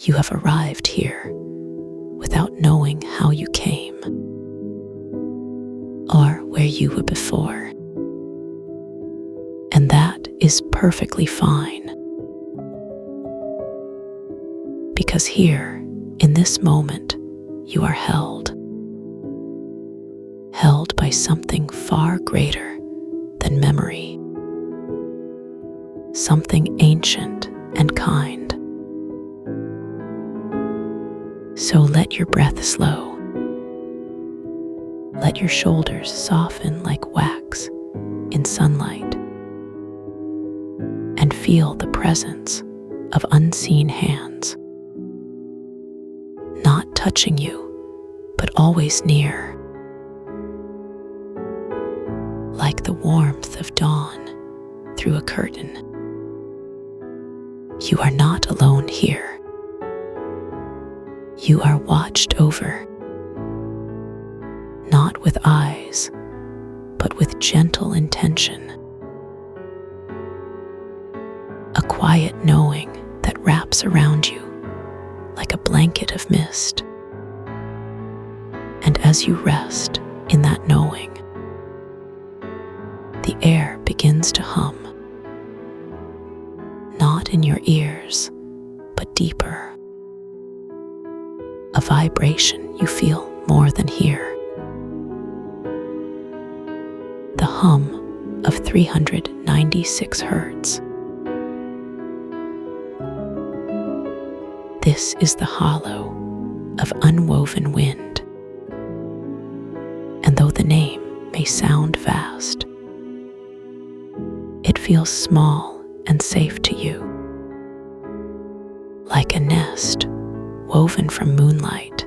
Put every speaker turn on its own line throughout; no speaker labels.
You have arrived here without knowing how you came or where you were before. And that is perfectly fine. Because here, in this moment, you are held by something far greater than memory, something ancient and kind. So let your breath slow. Let your shoulders soften like wax in sunlight, and feel the presence of unseen hands, not touching you, but always near, like the warmth of dawn through a curtain. You are not alone here. You are watched over, not with eyes, but with gentle intention. A quiet knowing that wraps around you like a blanket of mist. And as you rest in that knowing, the air begins to hum, not in your ears, but deeper. A vibration you feel more than hear. The hum of 396 hertz. This is the hollow of unwoven wind. And though the name may sound vast, it feels small and safe to you, like a nest woven from moonlight,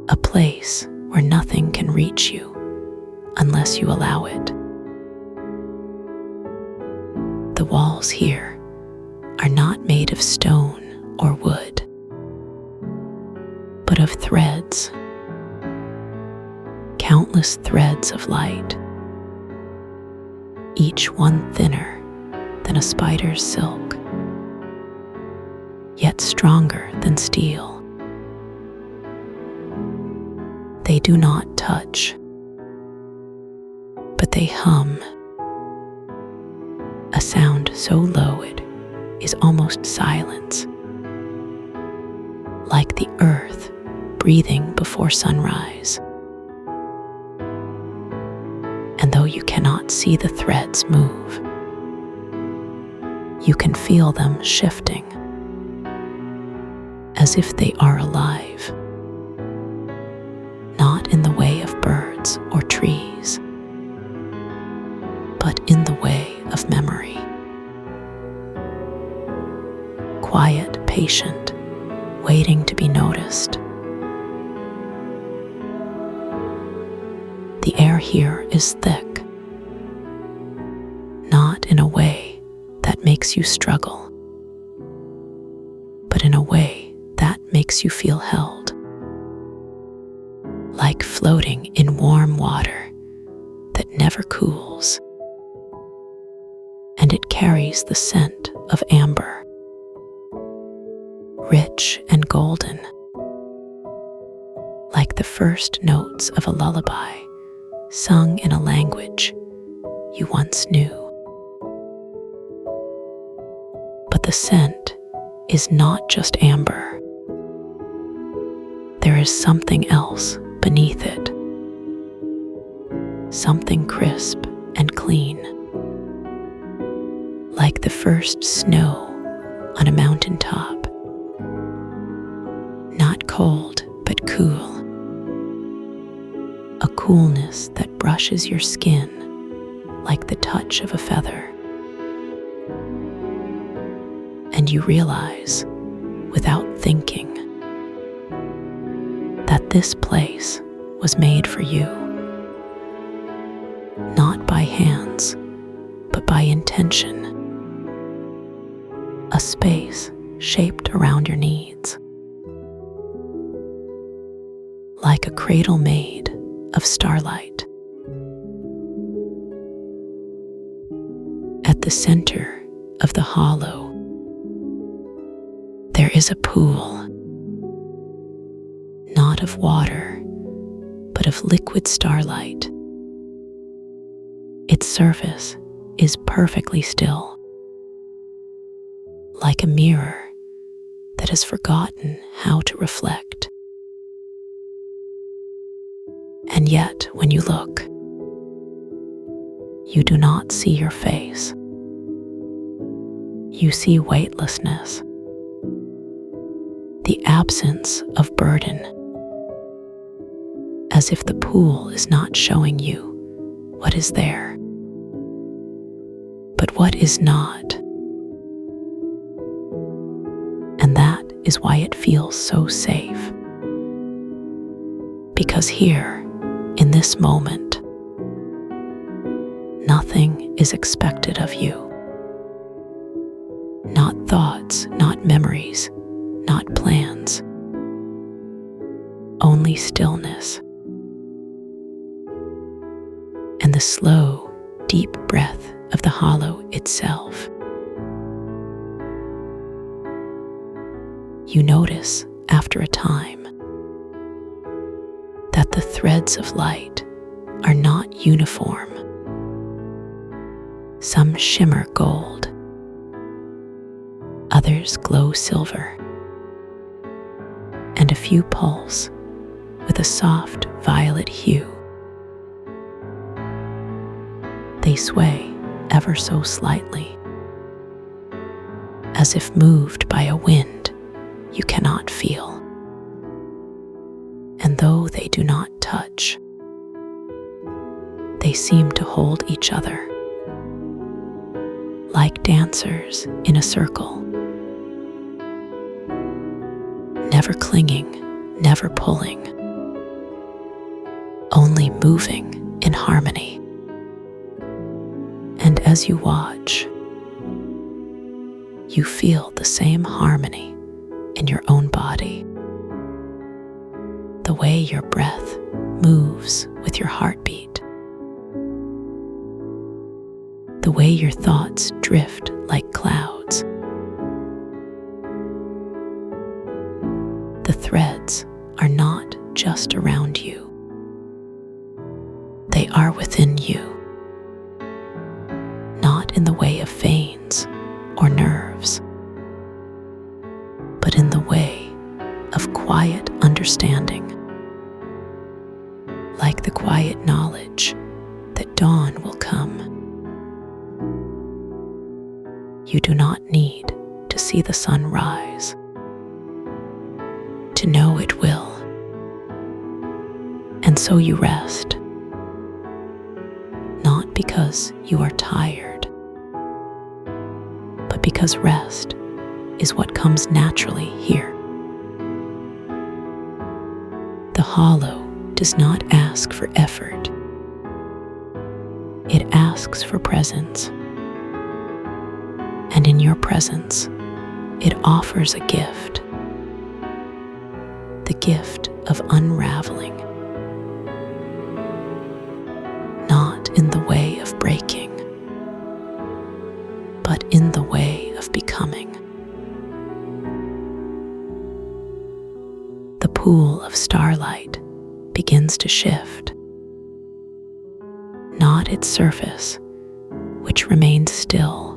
a place where nothing can reach you unless you allow it. The walls here are not made of stone or wood, but of threads, countless threads of light, each one thinner than a spider's silk, yet stronger than steel. They do not touch, but they hum, a sound so low it is almost silence, like the earth breathing before sunrise. And though you cannot see the threads move, you can feel them shifting, as if they are alive, not in the way of birds or trees, but in the way of memory. Quiet, patient, waiting to be noticed. The air here is thick, not in a way that makes you struggle, but in a way that makes you feel held, like floating in warm water that never cools. And it carries the scent of amber, rich and golden, like the first notes of a lullaby sung in a language you once knew. But the scent is not just amber. There is something else beneath it, something crisp and clean, like the first snow on a mountaintop, not cold but cool, a coolness that brushes your skin like the touch of a feather. And you realize, without thinking, that this place was made for you, not by hands, but by intention, a space shaped around your needs, like a cradle made of starlight. At the center of the hollow, is a pool, not of water, but of liquid starlight. Its surface is perfectly still, like a mirror that has forgotten how to reflect. And yet, when you look, you do not see your face. You see weightlessness, the absence of burden, as if the pool is not showing you what is there, but what is not. And that is why it feels so safe. Because here, in this moment, nothing is expected of you. Not thoughts, not memories, not plans. Only stillness. And the slow, deep breath of the hollow itself. You notice, after a time, that the threads of light are not uniform. Some shimmer gold, others glow silver, and a few pulse with a soft violet hue. They sway ever so slightly, as if moved by a wind you cannot feel. And though they do not touch, they seem to hold each other, like dancers in a circle, never clinging, never pulling, only moving in harmony. And as you watch, you feel the same harmony in your own body. The way your breath moves with your heartbeat. The way your thoughts drift like clouds. The threads are not just around you. They are within you. Not in the way of veins or nerves, but in the way of quiet understanding, like the quiet knowledge that dawn will come. You do not need to see the sun rise to know it will. And so you rest, not because you are tired, but because rest is what comes naturally here. The hollow does not ask for effort. It asks for presence. And in your presence, it offers a gift. The gift of unraveling. Not in the way of breaking, but in the way of becoming. The pool of starlight begins to shift. Not its surface, which remains still,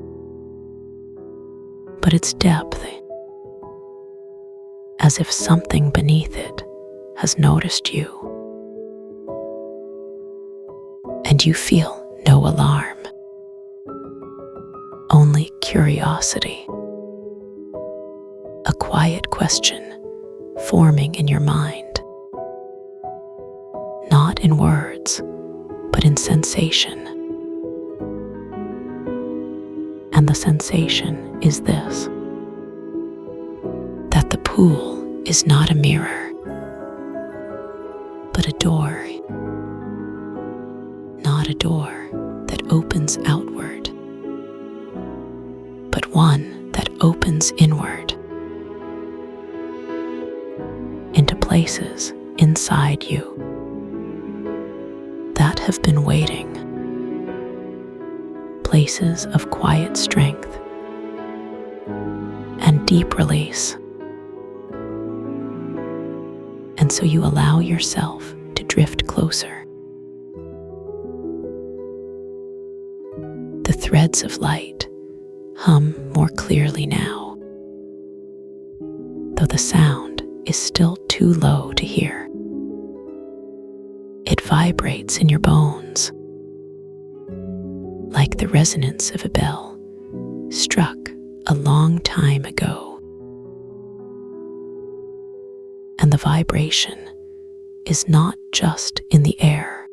but its depth, as if something beneath it has noticed you. And you feel no alarm, only curiosity, a quiet question forming in your mind, not in words, but in sensation. And the sensation is this: that the pool is not a mirror, but a door. Not a door that opens outward, but one that opens inward, into places inside you that have been waiting, places of quiet strength and deep release. so you allow yourself to drift closer. The threads of light hum more clearly now, though the sound is still too low to hear. It vibrates in your bones, like the resonance of a bell struck a long time ago. And the vibration is not just in the air,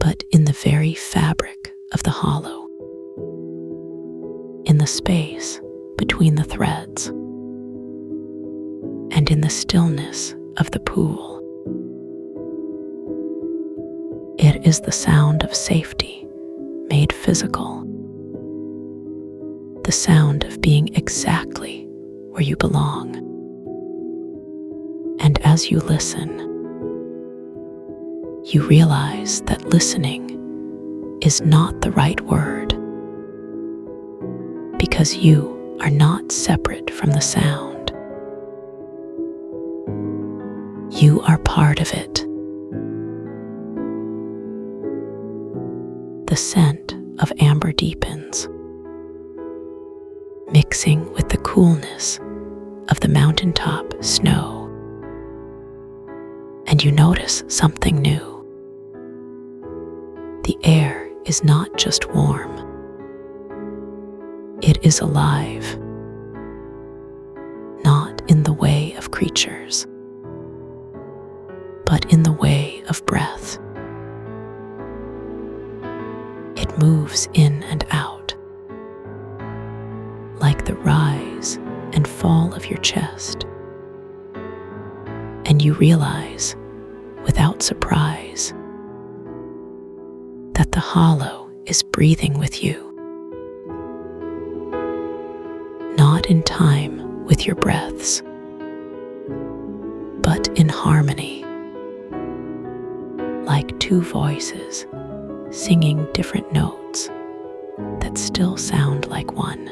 but in the very fabric of the hollow, in the space between the threads, and in the stillness of the pool. It is the sound of safety made physical, the sound of being exactly where you belong. And as you listen, you realize that listening is not the right word, because you are not separate from the sound. You are part of it. The scent of amber deepens, mixing with the coolness of the mountaintop snow. And you notice something new. The air is not just warm. It is alive, not in the way of creatures, but in the way of breath. It moves in and out, like the rise and fall of your chest. And you realize, without surprise, that the hollow is breathing with you, not in time with your breaths, but in harmony, like two voices singing different notes that still sound like one.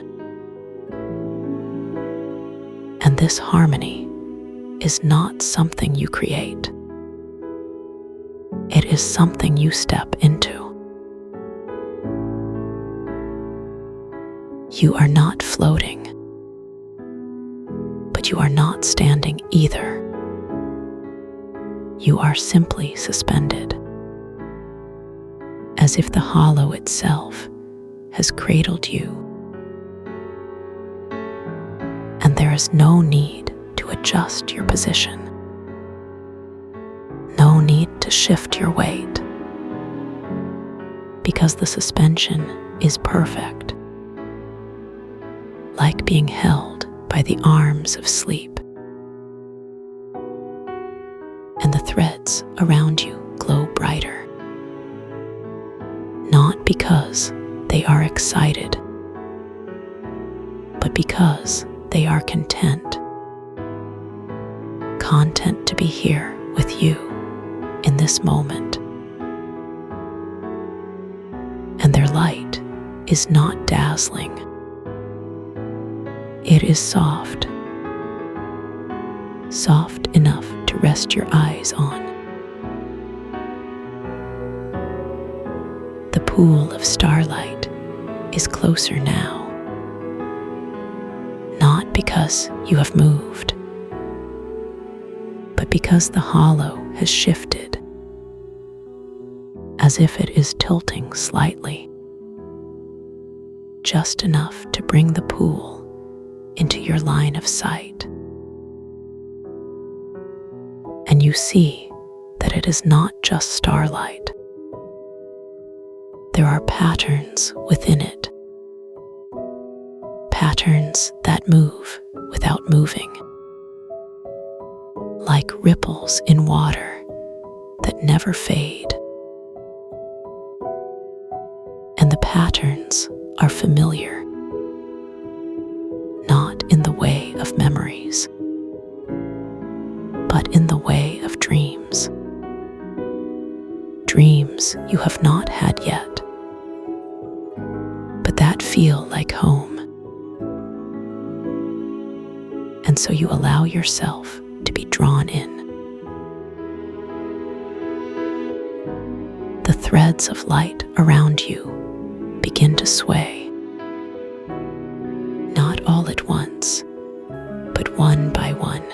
And this harmony is not something you create. It is something you step into. You are not floating, but you are not standing either. You are simply suspended, as if the hollow itself has cradled you. And there is no need to adjust your position, no need to shift your weight, because the suspension is perfect, like being held by the arms of sleep. And the threads around you glow brighter, not because they are excited, but because they are content to be here with you in this moment. And their light is not dazzling. It is soft, soft enough to rest your eyes on. The pool of starlight is closer now, not because you have moved, but because the hollow has shifted, as if it is tilting slightly, just enough to bring the pool into your line of sight. And you see that it is not just starlight. There are patterns within it, patterns that move without moving, like ripples in water that never fade. And the patterns are familiar, not in the way of memories, but in the way of dreams. Dreams you have not had yet, but that feel like home. And so you allow yourself to be drawn in. The threads of light around you begin to sway, not all at once, but one by one,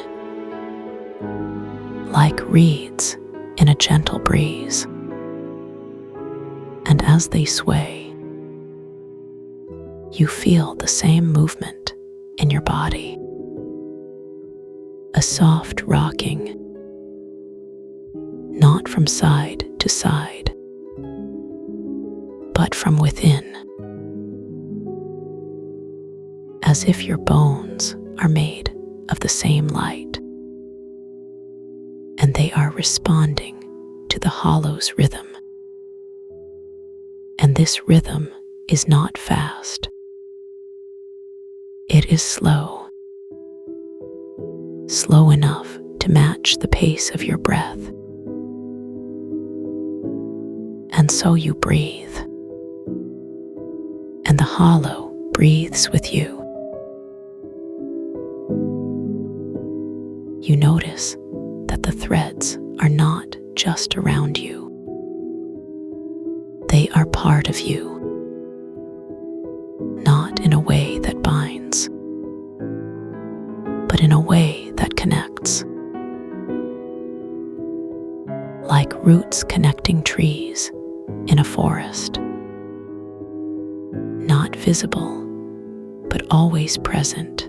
like reeds in a gentle breeze. And as they sway, you feel the same movement in your body, a soft rocking, not from side to side, but from within, as if your bones are made of the same light, and they are responding to the hollow's rhythm. And this rhythm is not fast. It is slow, slow enough to match the pace of your breath. And so you breathe, and the hollow breathes with you. You notice that the threads are not just around you. They are part of you, not in a way that binds, but in a way that connects. Like roots connecting trees in a forest, not visible, but always present.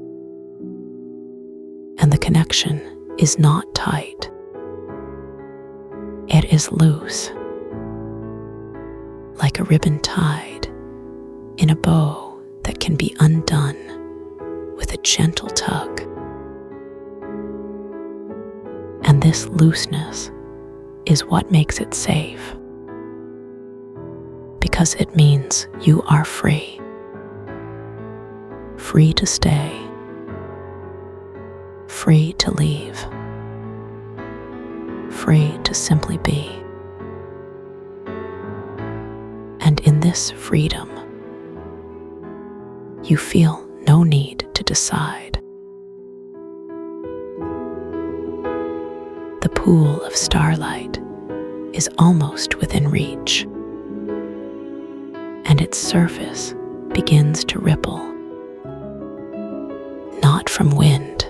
And the connection is not tight. It is loose, like a ribbon tied in a bow that can be undone with a gentle tug. And this looseness is what makes it safe, because it means you are free, free to stay, free to leave, free to simply be. And in this freedom, you feel no need to decide. The pool of starlight is almost within reach, and its surface begins to ripple, not from wind,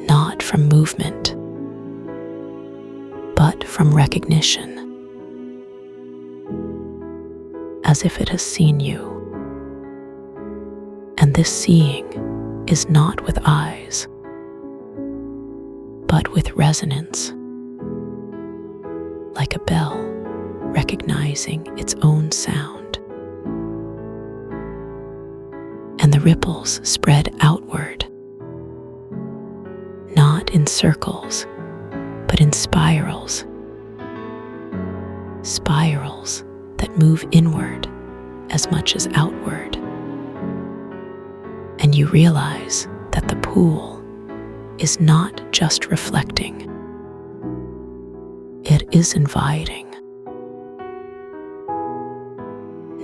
not from movement, but from recognition, as if it has seen you. And this seeing is not with eyes, but with resonance, like a bell recognizing its own sound. And the ripples spread outward, not in circles, but in spirals, spirals that move inward as much as outward. And you realize that the pool is not just reflecting, it is inviting,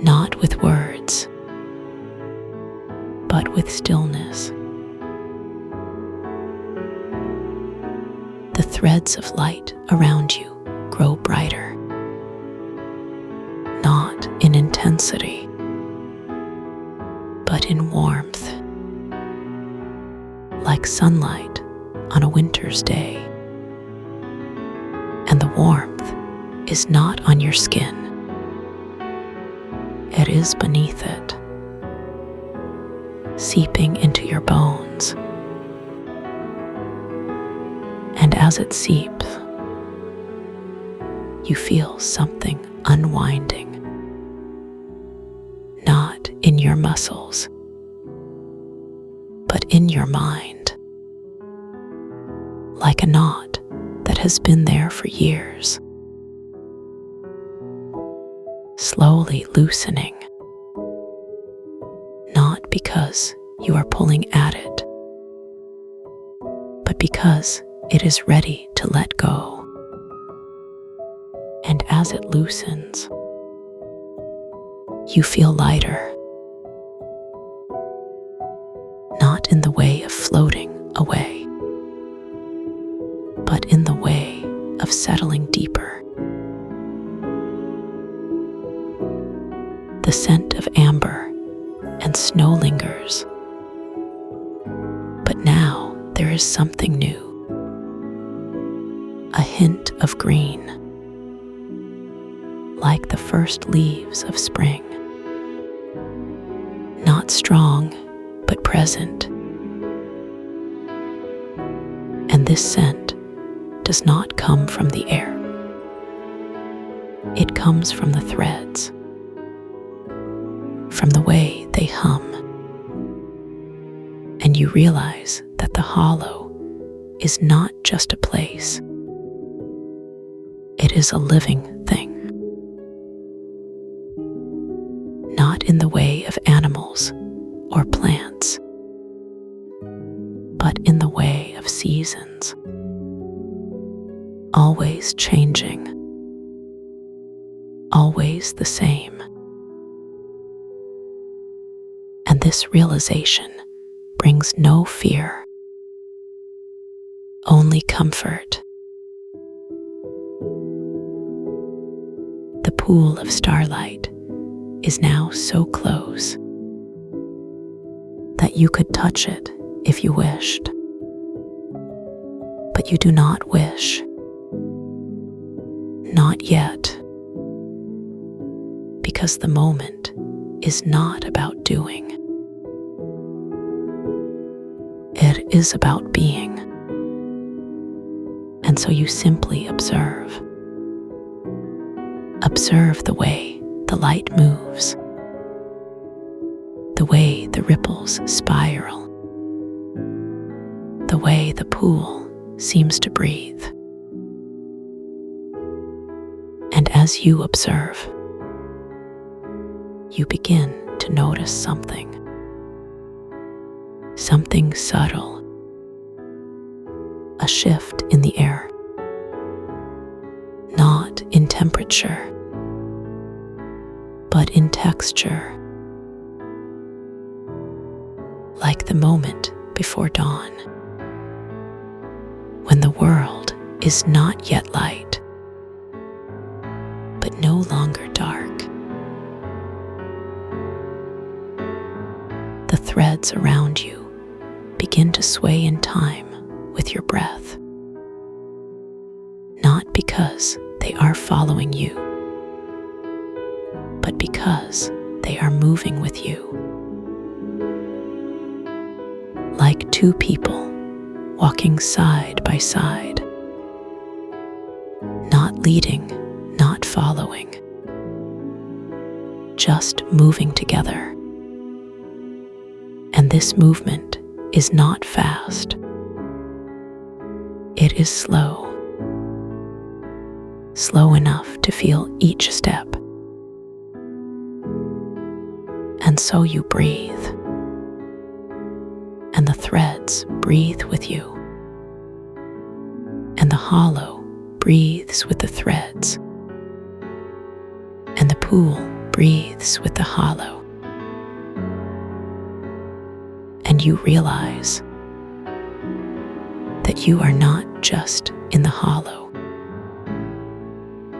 not with words, but with stillness. The threads of light around you grow brighter, not in intensity, but in warmth, like sunlight on a winter's day. And the warmth is not on your skin, it is beneath it, seeping into your bones. And as it seeps, you feel something unwinding, not in your muscles, but in your mind, like a knot that has been there for years, slowly loosening, not because you are pulling at it, but because it is ready to let go. And as it loosens, you feel lighter, not in the way of floating away, settling deeper. The scent of amber and snow lingers. But now there is something new. A hint of green, like the first leaves of spring. Not strong, but present. And this scent does not come from the air. It comes from the threads, from the way they hum. And you realize that the hollow is not just a place. It is a living thing. Not in the way of animals or plants, but in the way of seasons. Always changing, always the same. And this realization brings no fear, only comfort. The pool of starlight is now so close that you could touch it if you wished. But you do not wish. Not yet. Because the moment is not about doing. It is about being. And so you simply observe. Observe the way the light moves, the way the ripples spiral, the way the pool seems to breathe. And as you observe, you begin to notice something subtle, a shift in the air, not in temperature, but in texture, like the moment before dawn, when the world is not yet light, but no longer dark. The threads around you begin to sway in time with your breath, not because they are following you, but because they are moving with you. Like two people walking side by side, not leading, not following, just moving together. And this movement is not fast. It is slow. Slow enough to feel each step. And so you breathe. And the threads breathe with you. And the hollow breathes with the threads. And the pool breathes with the hollow. And you realize that you are not just in the hollow.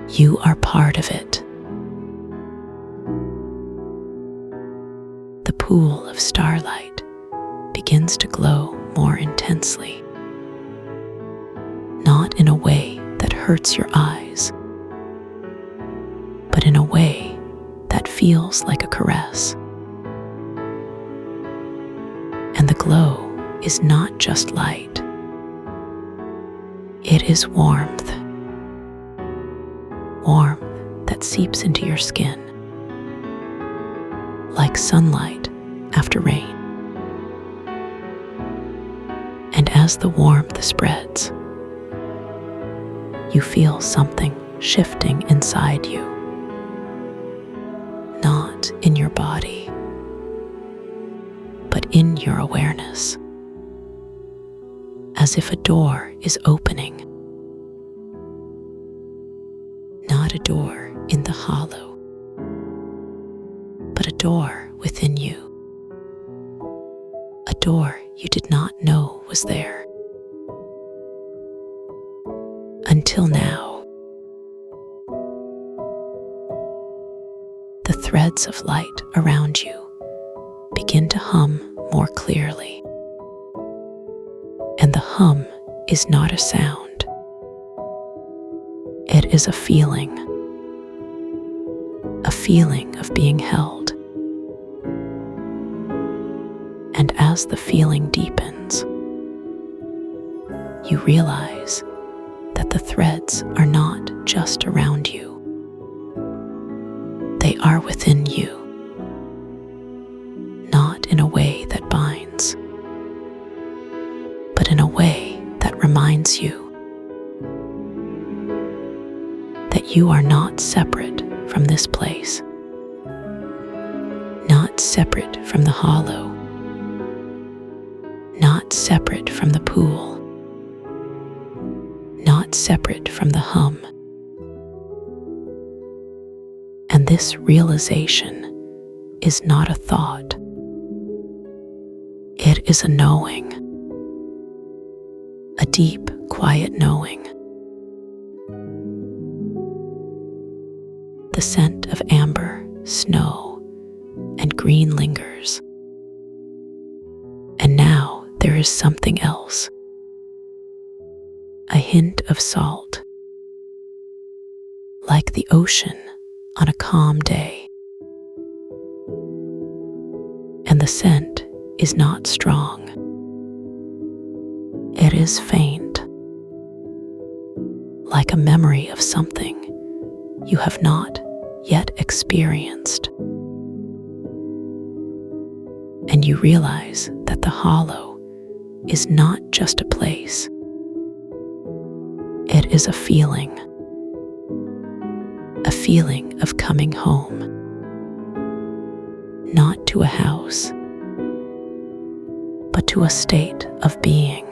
You are part of it. The pool of starlight begins to glow more intensely, not in a way that hurts your eyes, but in a way that feels like a caress. And the glow is not just light. It is warmth. Warmth that seeps into your skin, like sunlight after rain. And as the warmth spreads, you feel something shifting inside you, not in your body, but in your awareness, as if a door is opening. Not a door in the hollow, but a door within you. A door you did not know was there. Until now. threads of light around you begin to hum more clearly. And the hum is not a sound. It is a feeling of being held. And as the feeling deepens, you realize that the threads are not just around you. They are within you, not in a way that binds, but in a way that reminds you that you are not separate from this place, not separate from the hollow, not separate from the pool, not separate from the hum. And this realization is not a thought. It is a knowing, a deep, quiet knowing. The scent of amber, snow, and green lingers. And now there is something else. A hint of salt, like the ocean on a calm day. And the scent is not strong. It is faint, like a memory of something you have not yet experienced. And you realize that the hollow is not just a place. It is a feeling of coming home, not to a house, but to a state of being,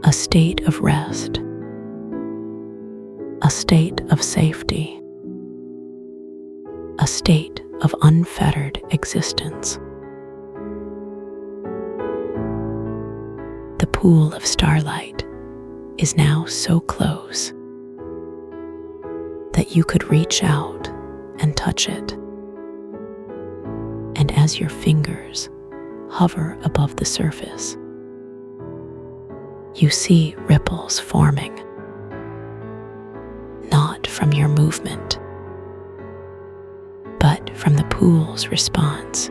a state of rest, a state of safety, a state of unfettered existence. The pool of starlight is now so close that you could reach out and touch it. And as your fingers hover above the surface, you see ripples forming, not from your movement, but from the pool's response.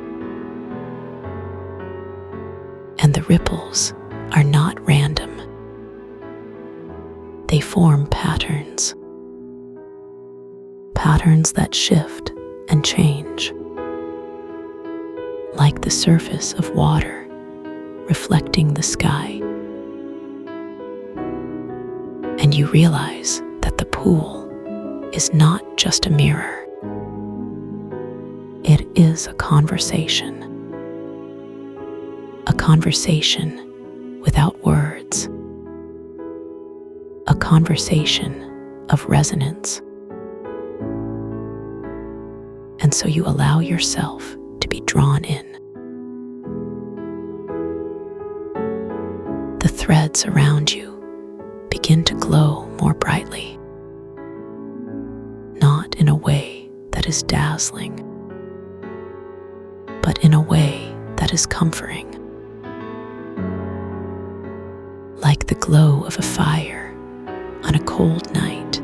And the ripples are not random. They form patterns that shift and change, like the surface of water reflecting the sky. And you realize that the pool is not just a mirror. It is a conversation without words, a conversation of resonance. And so you allow yourself to be drawn in. The threads around you begin to glow more brightly, not in a way that is dazzling, but in a way that is comforting, like the glow of a fire on a cold night.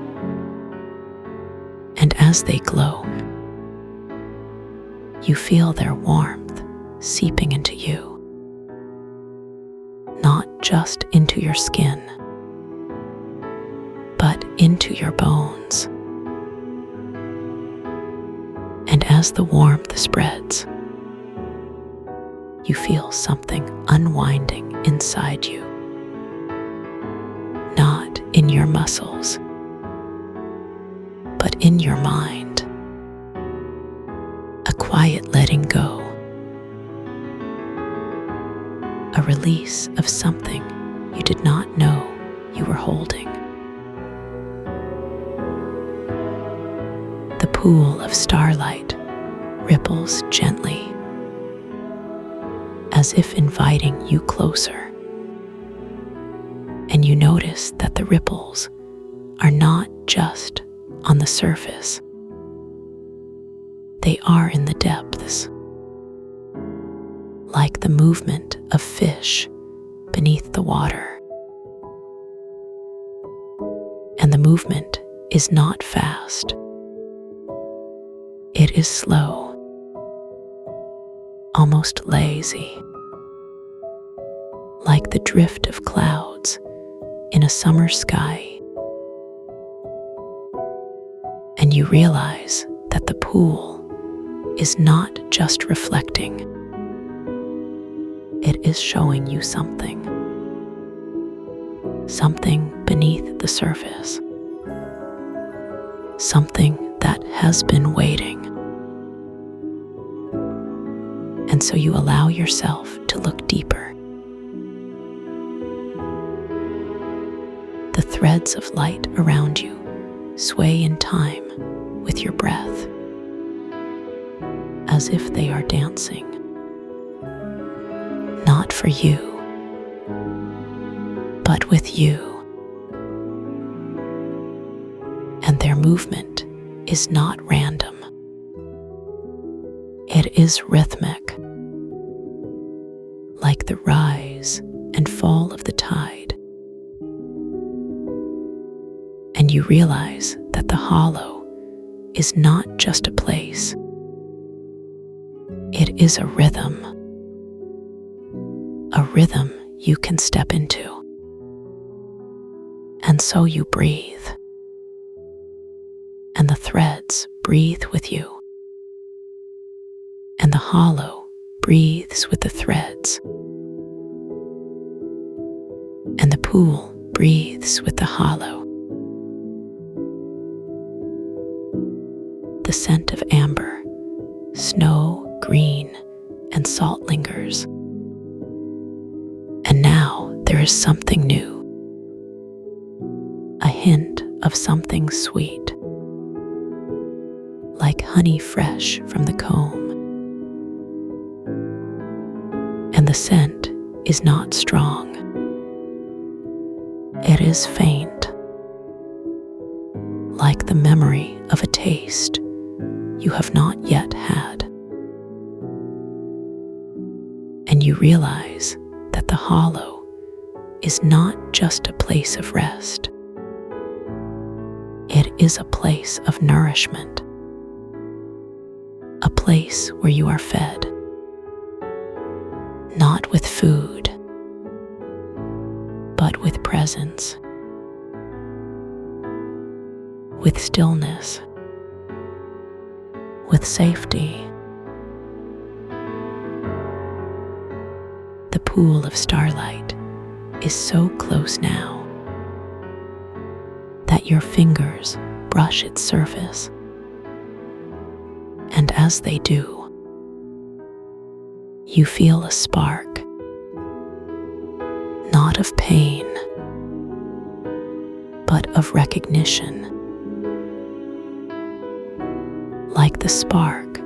And as they glow, you feel their warmth seeping into you, not just into your skin, but into your bones. And as the warmth spreads, you feel something unwinding inside you, not in your muscles, but in your mind. A quiet letting go, a release of something you did not know you were holding. The pool of starlight ripples gently, as if inviting you closer. And you notice that the ripples are not just on the surface, they are in the depths, like the movement of fish beneath the water. And the movement is not fast. It is slow, almost lazy, like the drift of clouds in a summer sky. And you realize that the pool is not just reflecting. It is showing you something beneath the surface, something that has been waiting. And so you allow yourself to look deeper. The threads of light around you sway in time with your breath, as if they are dancing, not for you, but with you. And their movement is not random. It is rhythmic, like the rise and fall of the tide. And you realize that the hollow is not just a place. It is a rhythm you can step into. And so you breathe, and the threads breathe with you, and the hollow breathes with the threads, and the pool breathes with the hollow. The scent of amber, snow, green, and salt lingers. And now there is something new, a hint of something sweet, like honey fresh from the comb. And the scent is not strong. It is faint, like the memory of a taste you have not yet had. And you realize that the hollow is not just a place of rest. It is a place of nourishment, a place where you are fed, not with food, but with presence, with stillness, with safety. The pool of starlight is so close now that your fingers brush its surface. And as they do, you feel a spark, not of pain, but of recognition, like the spark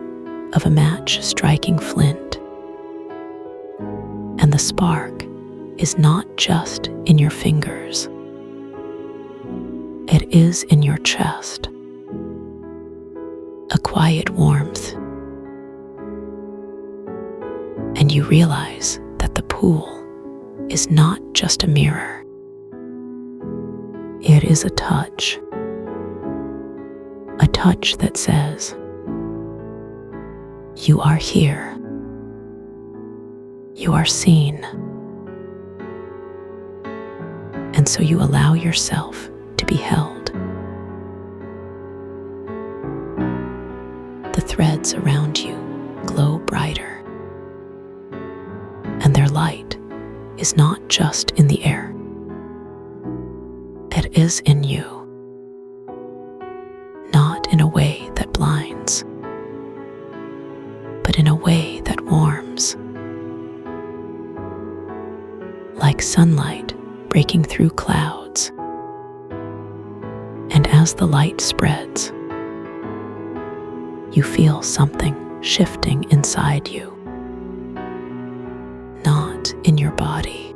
of a match striking flint. And the spark is not just in your fingers. It is in your chest, a quiet warmth. And you realize that the pool is not just a mirror. It is a touch that says, you are here. You are seen. And so you allow yourself to be held. The threads around you glow brighter, and their light is not just in the air. It is in you, not in a way that blinds, but in a way that warms, like sunlight breaking through clouds. And as the light spreads, you feel something shifting inside you, not in your body,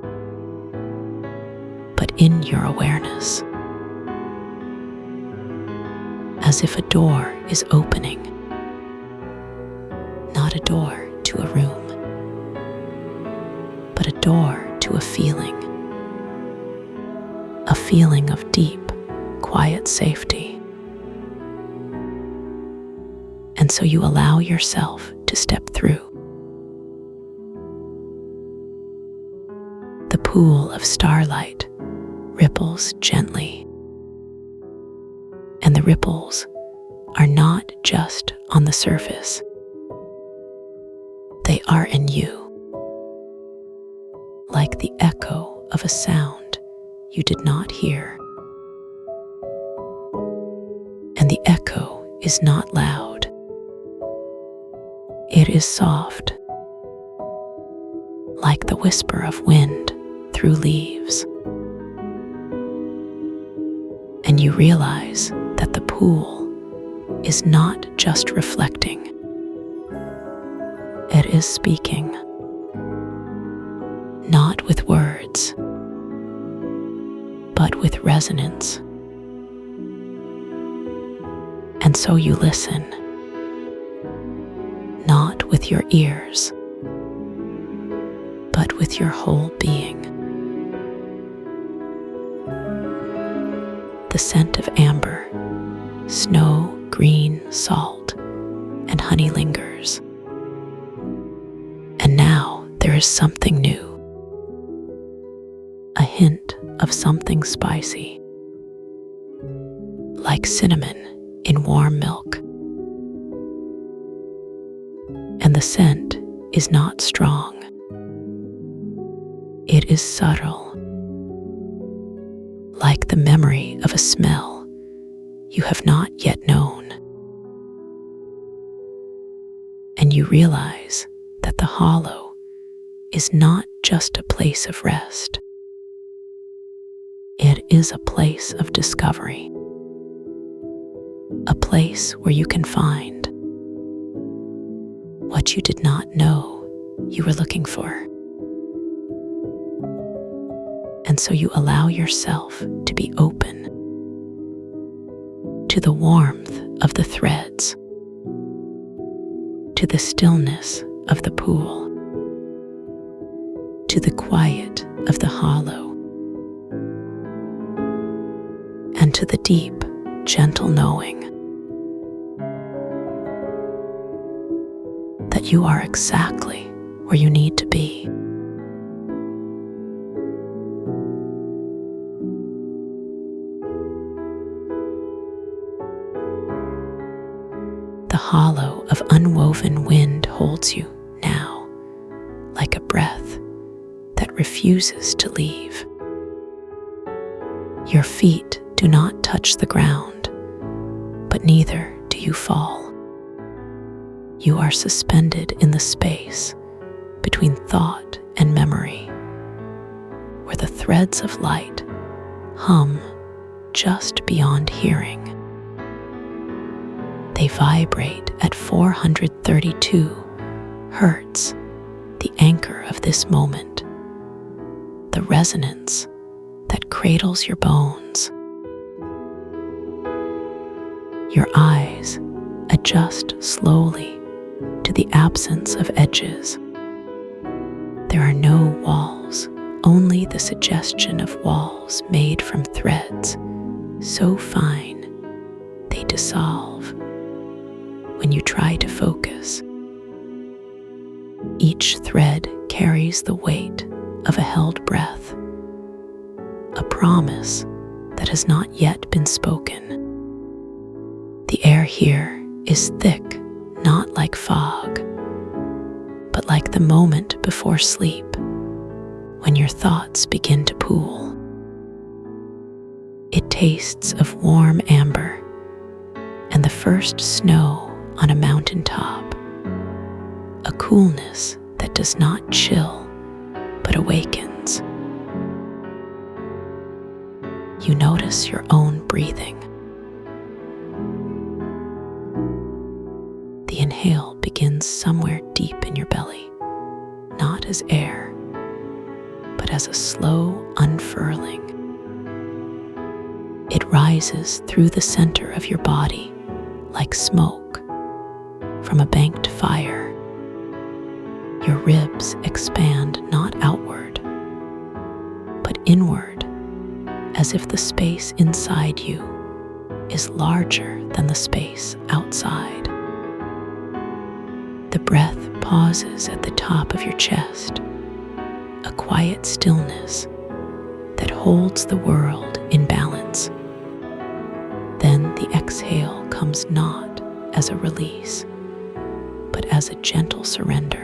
but in your awareness, as if a door is opening door to a room, but a door to a feeling of deep, quiet safety. And so you allow yourself to step through. The pool of starlight ripples gently, and the ripples are not just on the surface. They are in you, like the echo of a sound you did not hear. And the echo is not loud. It is soft, like the whisper of wind through leaves. And you realize that the pool is not just reflecting. It is speaking, not with words, but with resonance. And so you listen, not with your ears, but with your whole being. The scent of amber, snow, green, salt, and honey lingers. And now there is something new, a hint of something spicy, like cinnamon in warm milk. And the scent is not strong. It is subtle, like the memory of a smell you have not yet known. And you realize that the hollow is not just a place of rest. It is a place of discovery, a place where you can find what you did not know you were looking for. And so you allow yourself to be open to the warmth of the threads, to the stillness of the pool, to the quiet of the hollow, and to the deep, gentle knowing that you are exactly where you need to be. The hollow of unwoven wind holds you now, like a breath that refuses to leave. Your feet do not touch the ground, but neither do you fall. You are suspended in the space between thought and memory, where the threads of light hum just beyond hearing. They vibrate at 432 hertz, the anchor of this moment, the resonance that cradles your bones. Your eyes adjust slowly to the absence of edges. There are no walls, only the suggestion of walls made from threads so fine they dissolve when you try to focus. Each thread carries the weight of a held breath, a promise that has not yet been spoken. The air here is thick, not like fog, but like the moment before sleep, when your thoughts begin to pool. It tastes of warm amber and the first snow on a mountain top, a coolness that does not chill but awakens. You notice your own breathing. The inhale begins somewhere deep in your belly, not as air, but as a slow unfurling. It rises through the center of your body like smoke from a banked fire, Your ribs expand not outward, but inward, as if the space inside you is larger than the space outside. The breath pauses at the top of your chest, a quiet stillness that holds the world in balance. Then the exhale comes not as a release, but as a gentle surrender.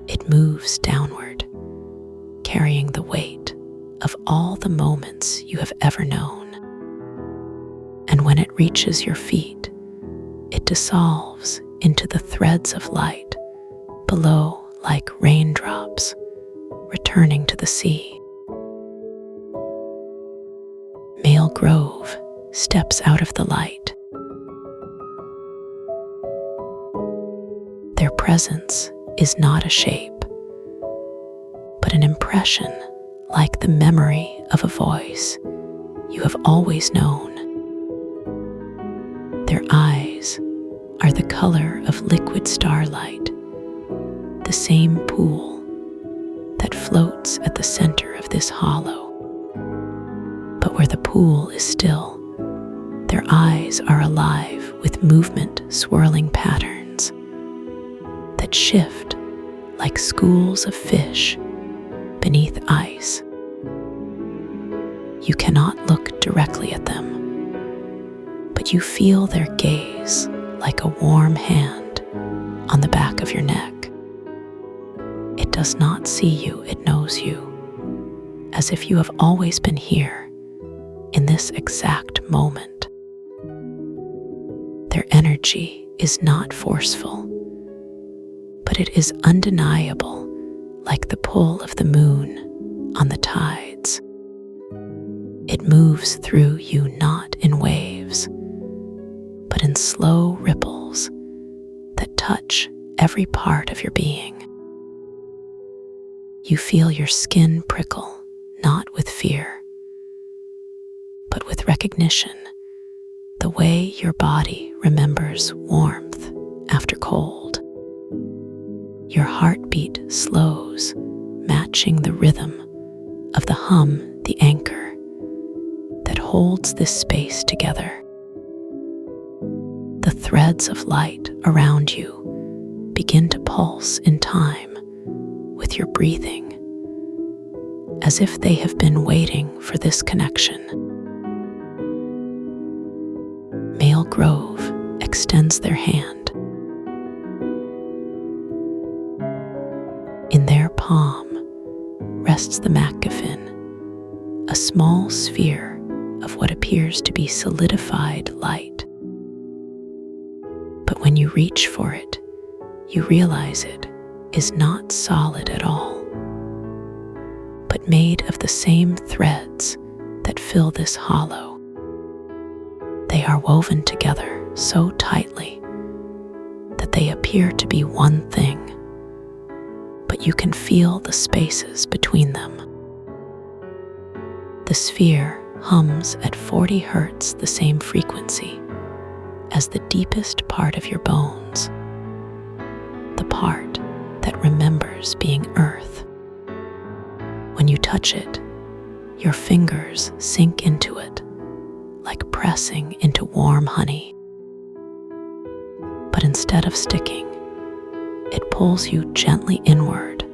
It moves downward, carrying the weight of all the moments you have ever known. And when it reaches your feet, it dissolves into the threads of light below like raindrops returning to the sea. Male Grove steps out of the light. Their presence is not a shape, but an impression like the memory of a voice you have always known. Their eyes are the color of liquid starlight, the same pool that floats at the center of this hollow. But where the pool is still, their eyes are alive with movement, swirling patterns that shift like schools of fish beneath ice. You cannot look directly at them, but you feel their gaze like a warm hand on the back of your neck. It does not see you, it knows you, as if you have always been here in this exact moment. Their energy is not forceful, but it is undeniable, like the pull of the moon on the tides. It moves through you not in waves, but in slow ripples that touch every part of your being. You feel your skin prickle, not with fear, but with recognition, the way your body remembers warmth after cold. Your heartbeat slows, matching the rhythm of the hum, the anchor that holds this space together. The threads of light around you begin to pulse in time with your breathing, as if they have been waiting for this connection. Male Grove extends their hand. In their palm rests the MacGuffin, a small sphere of what appears to be solidified light. But when you reach for it, you realize it is not solid at all, but made of the same threads that fill this hollow. They are woven together so tightly that they appear to be one thing, but you can feel the spaces between them. The sphere hums at 40 hertz, the same frequency as the deepest part of your bones, the part that remembers being earth. When you touch it, your fingers sink into it, like pressing into warm honey. But instead of sticking, it pulls you gently inward,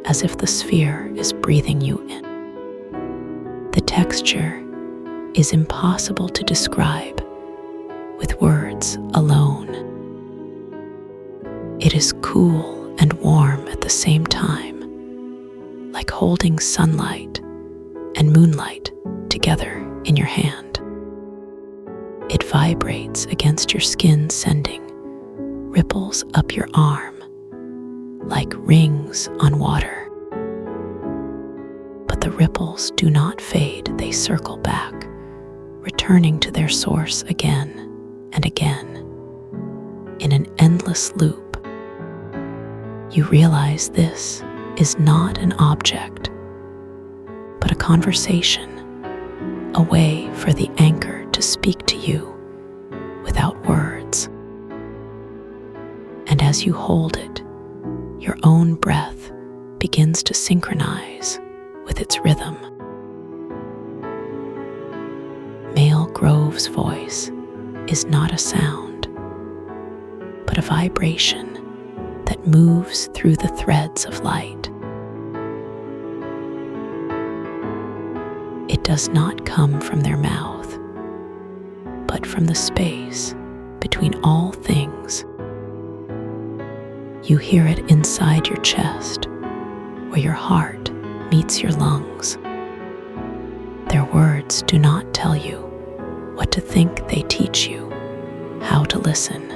as if the sphere is breathing you in. The texture is impossible to describe with words alone. It is cool and warm at the same time, like holding sunlight and moonlight together in your hand. It vibrates against your skin, sending ripples up your arm like rings on water. But the ripples do not fade, they circle back, returning to their source again and again in an endless loop. You realize this is not an object, but a conversation, a way for the anchor to speak to you without words. And as you hold it, your own breath begins to synchronize with its rhythm. Male Grove's voice is not a sound, but a vibration that moves through the threads of light. It does not come from their mouth, but from the space between all things. You hear it inside your chest, where your heart meets your lungs. Their words do not tell you what to think, they teach you how to listen.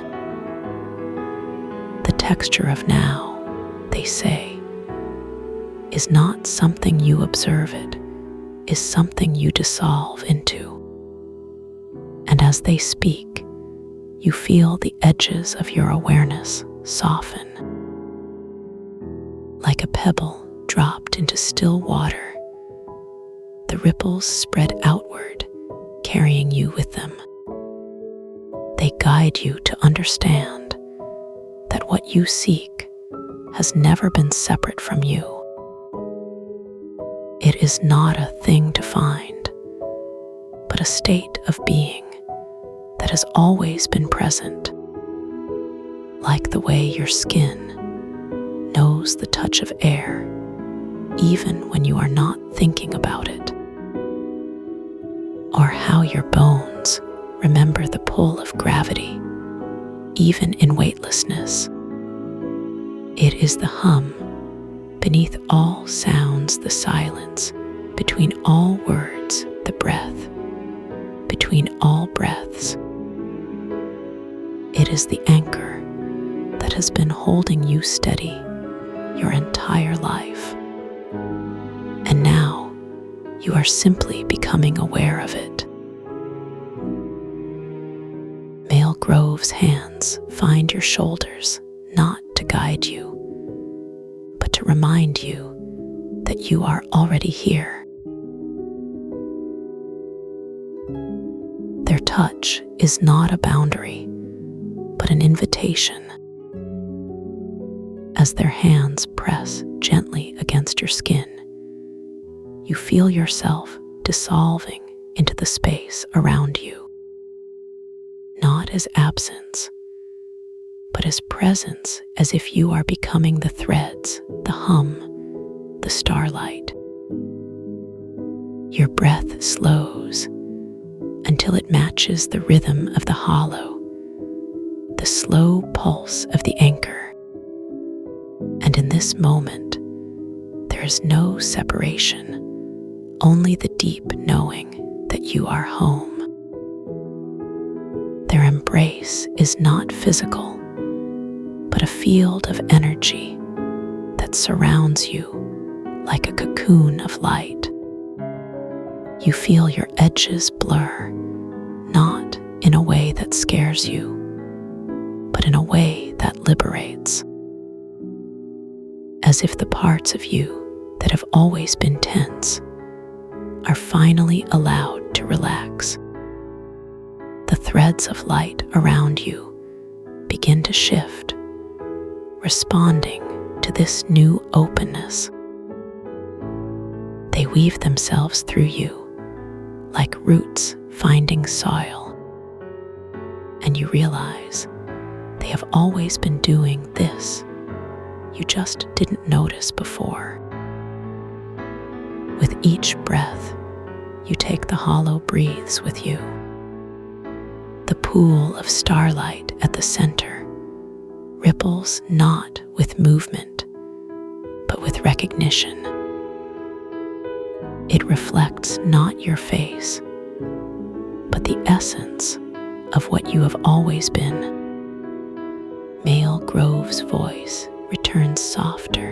The texture of now, they say, is not something you observe, it is something you dissolve into. And as they speak, you feel the edges of your awareness soften. Like a pebble dropped into still water, the ripples spread outward, carrying you with them. They guide you to understand that what you seek has never been separate from you. It is not a thing to find, but a state of being that has always been present. Like the way your skin knows the touch of air, even when you are not thinking about it. Or how your bones remember the pull of gravity, even in weightlessness. It is the hum beneath all sounds, the silence between all words, the breath between all breaths. It is the anchor that has been holding you steady your entire life. And now you are simply becoming aware of it. Male Grove's hands find your shoulders, not to guide you, but to remind you that you are already here. Their touch is not a boundary, but an invitation. As their hands press gently against your skin, you feel yourself dissolving into the space around you, not as absence, but as presence, as if you are becoming the threads, the hum, the starlight. Your breath slows until it matches the rhythm of the hollow, the slow pulse of the anchor. And in this moment, there is no separation, only the deep knowing that you are home. Their embrace is not physical, but a field of energy that surrounds you like a cocoon of light. You feel your edges blur, not in a way that scares you, but in a way that liberates. As if the parts of you that have always been tense are finally allowed to relax. The threads of light around you begin to shift, responding to this new openness. They weave themselves through you like roots finding soil, and you realize they have always been doing this. You just didn't notice before. With each breath, you take the hollow breathes with you. The pool of starlight at the center ripples not with movement, but with recognition. It reflects not your face, but the essence of what you have always been. Male Grove's voice returns softer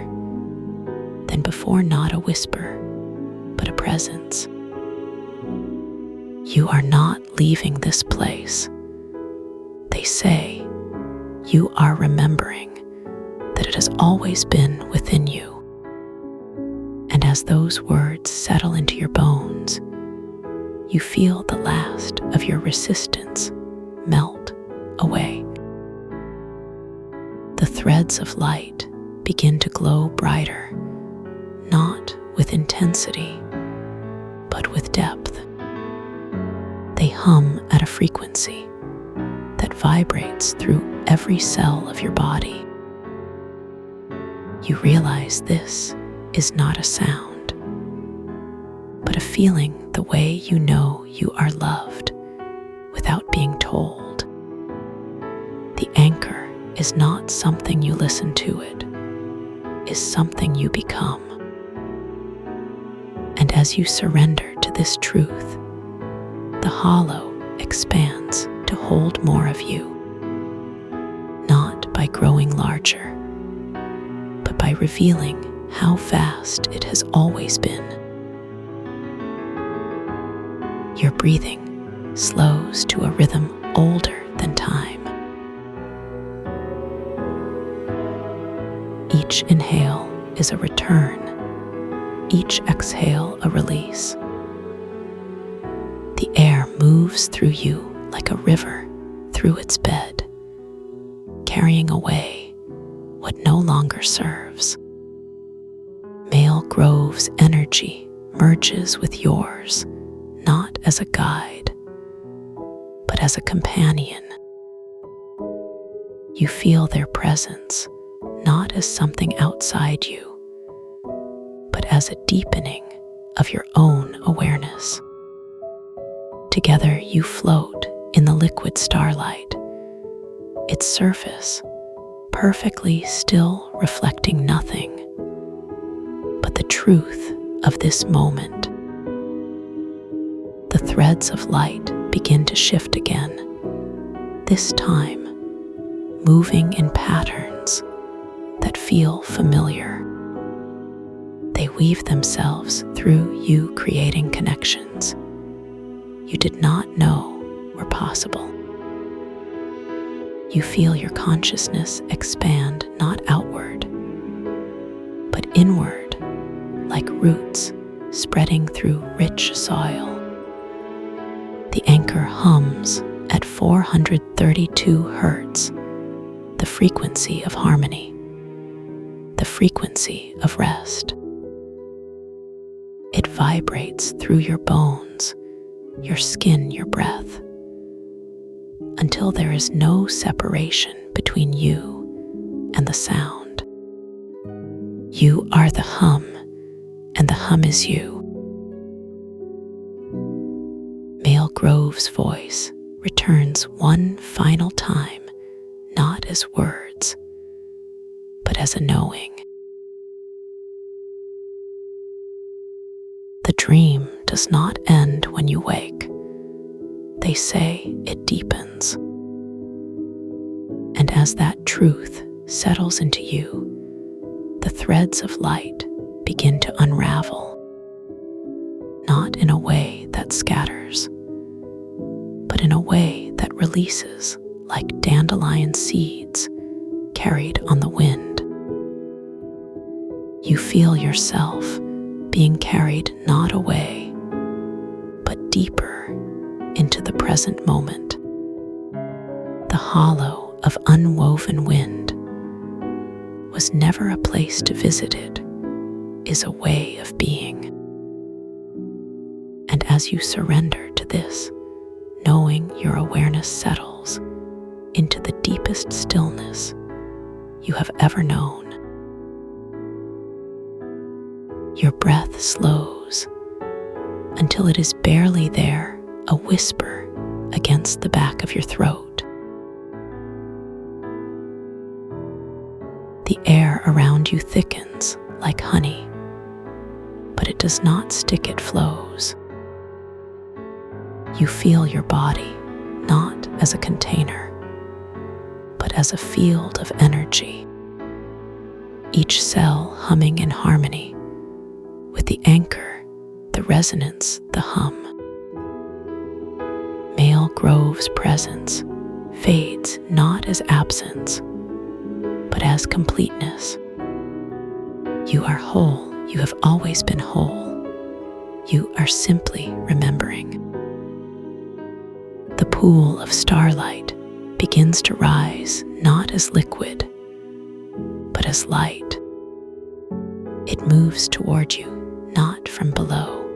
than before, not a whisper, but a presence. You are not leaving this place. They say you are remembering that it has always been within you. And as those words settle into your bones, you feel the last of your resistance melt away. The threads of light begin to glow brighter, not with intensity, but with depth. They hum at a frequency that vibrates through every cell of your body. You realize this is not a sound, but a feeling the way you know you are loved without being told. The anchor is not something you listen to, it is something you become. And as you surrender to this truth, the hollow expands to hold more of you, not by growing larger, but by revealing how vast it has always been. Your breathing slows to a rhythm older than time. Each inhale is a return, each exhale a release. The air moves through you like a river through its bed, carrying away what no longer serves. Male Grove's energy merges with yours, not as a guide, but as a companion. You feel their presence not as something outside you, but as a deepening of your own awareness. Together you float in the liquid starlight, its surface perfectly still, reflecting nothing but the truth of this moment. The threads of light begin to shift again, this time moving in patterns that feel familiar. They weave themselves through you, creating connections you did not know were possible. You feel your consciousness expand not outward, but inward, like roots spreading through rich soil. The anchor hums at 432 hertz, the frequency of harmony, the frequency of rest. It vibrates through your bones, your skin, your breath, until there is no separation between you and the sound. You are the hum, and the hum is you. Male Grove's voice returns one final time, not as words, but as a knowing. The dream does not end when you wake. They say it deepens. And as that truth settles into you, the threads of light begin to unravel, not in a way that scatters, but in a way that releases like dandelion seeds carried on the wind. You feel yourself being carried not away, but deeper into the present moment. The hollow of unwoven wind was never a place to visit, it is a way of being. And as you surrender to this, knowing your awareness settles into the deepest stillness you have ever known. Your breath slows until it is barely there, a whisper against the back of your throat. The air around you thickens like honey, but it does not stick, it flows. You feel your body not as a container, but as a field of energy, each cell humming in harmony with the anchor, the resonance, the hum. Male Grove's presence fades not as absence, but as completeness. You are whole, you have always been whole. You are simply remembering. The pool of starlight begins to rise not as liquid, as light. It moves toward you, not from below,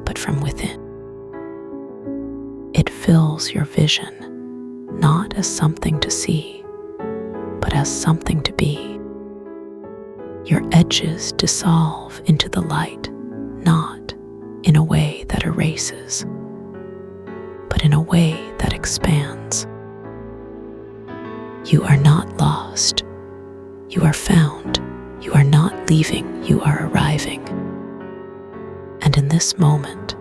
but from within. It fills your vision, not as something to see, but as something to be. Your edges dissolve into the light, not in a way that erases, but in a way that expands. You are not lost. You are found. You are not leaving. You are arriving. And in this moment,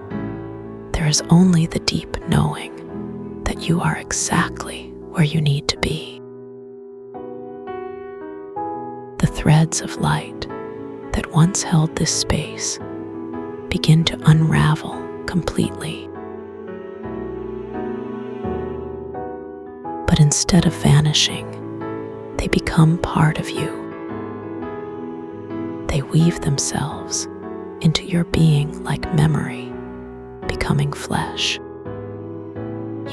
there is only the deep knowing that you are exactly where you need to be. The threads of light that once held this space begin to unravel completely. But instead of vanishing, they become part of you. They weave themselves into your being like memory, becoming flesh.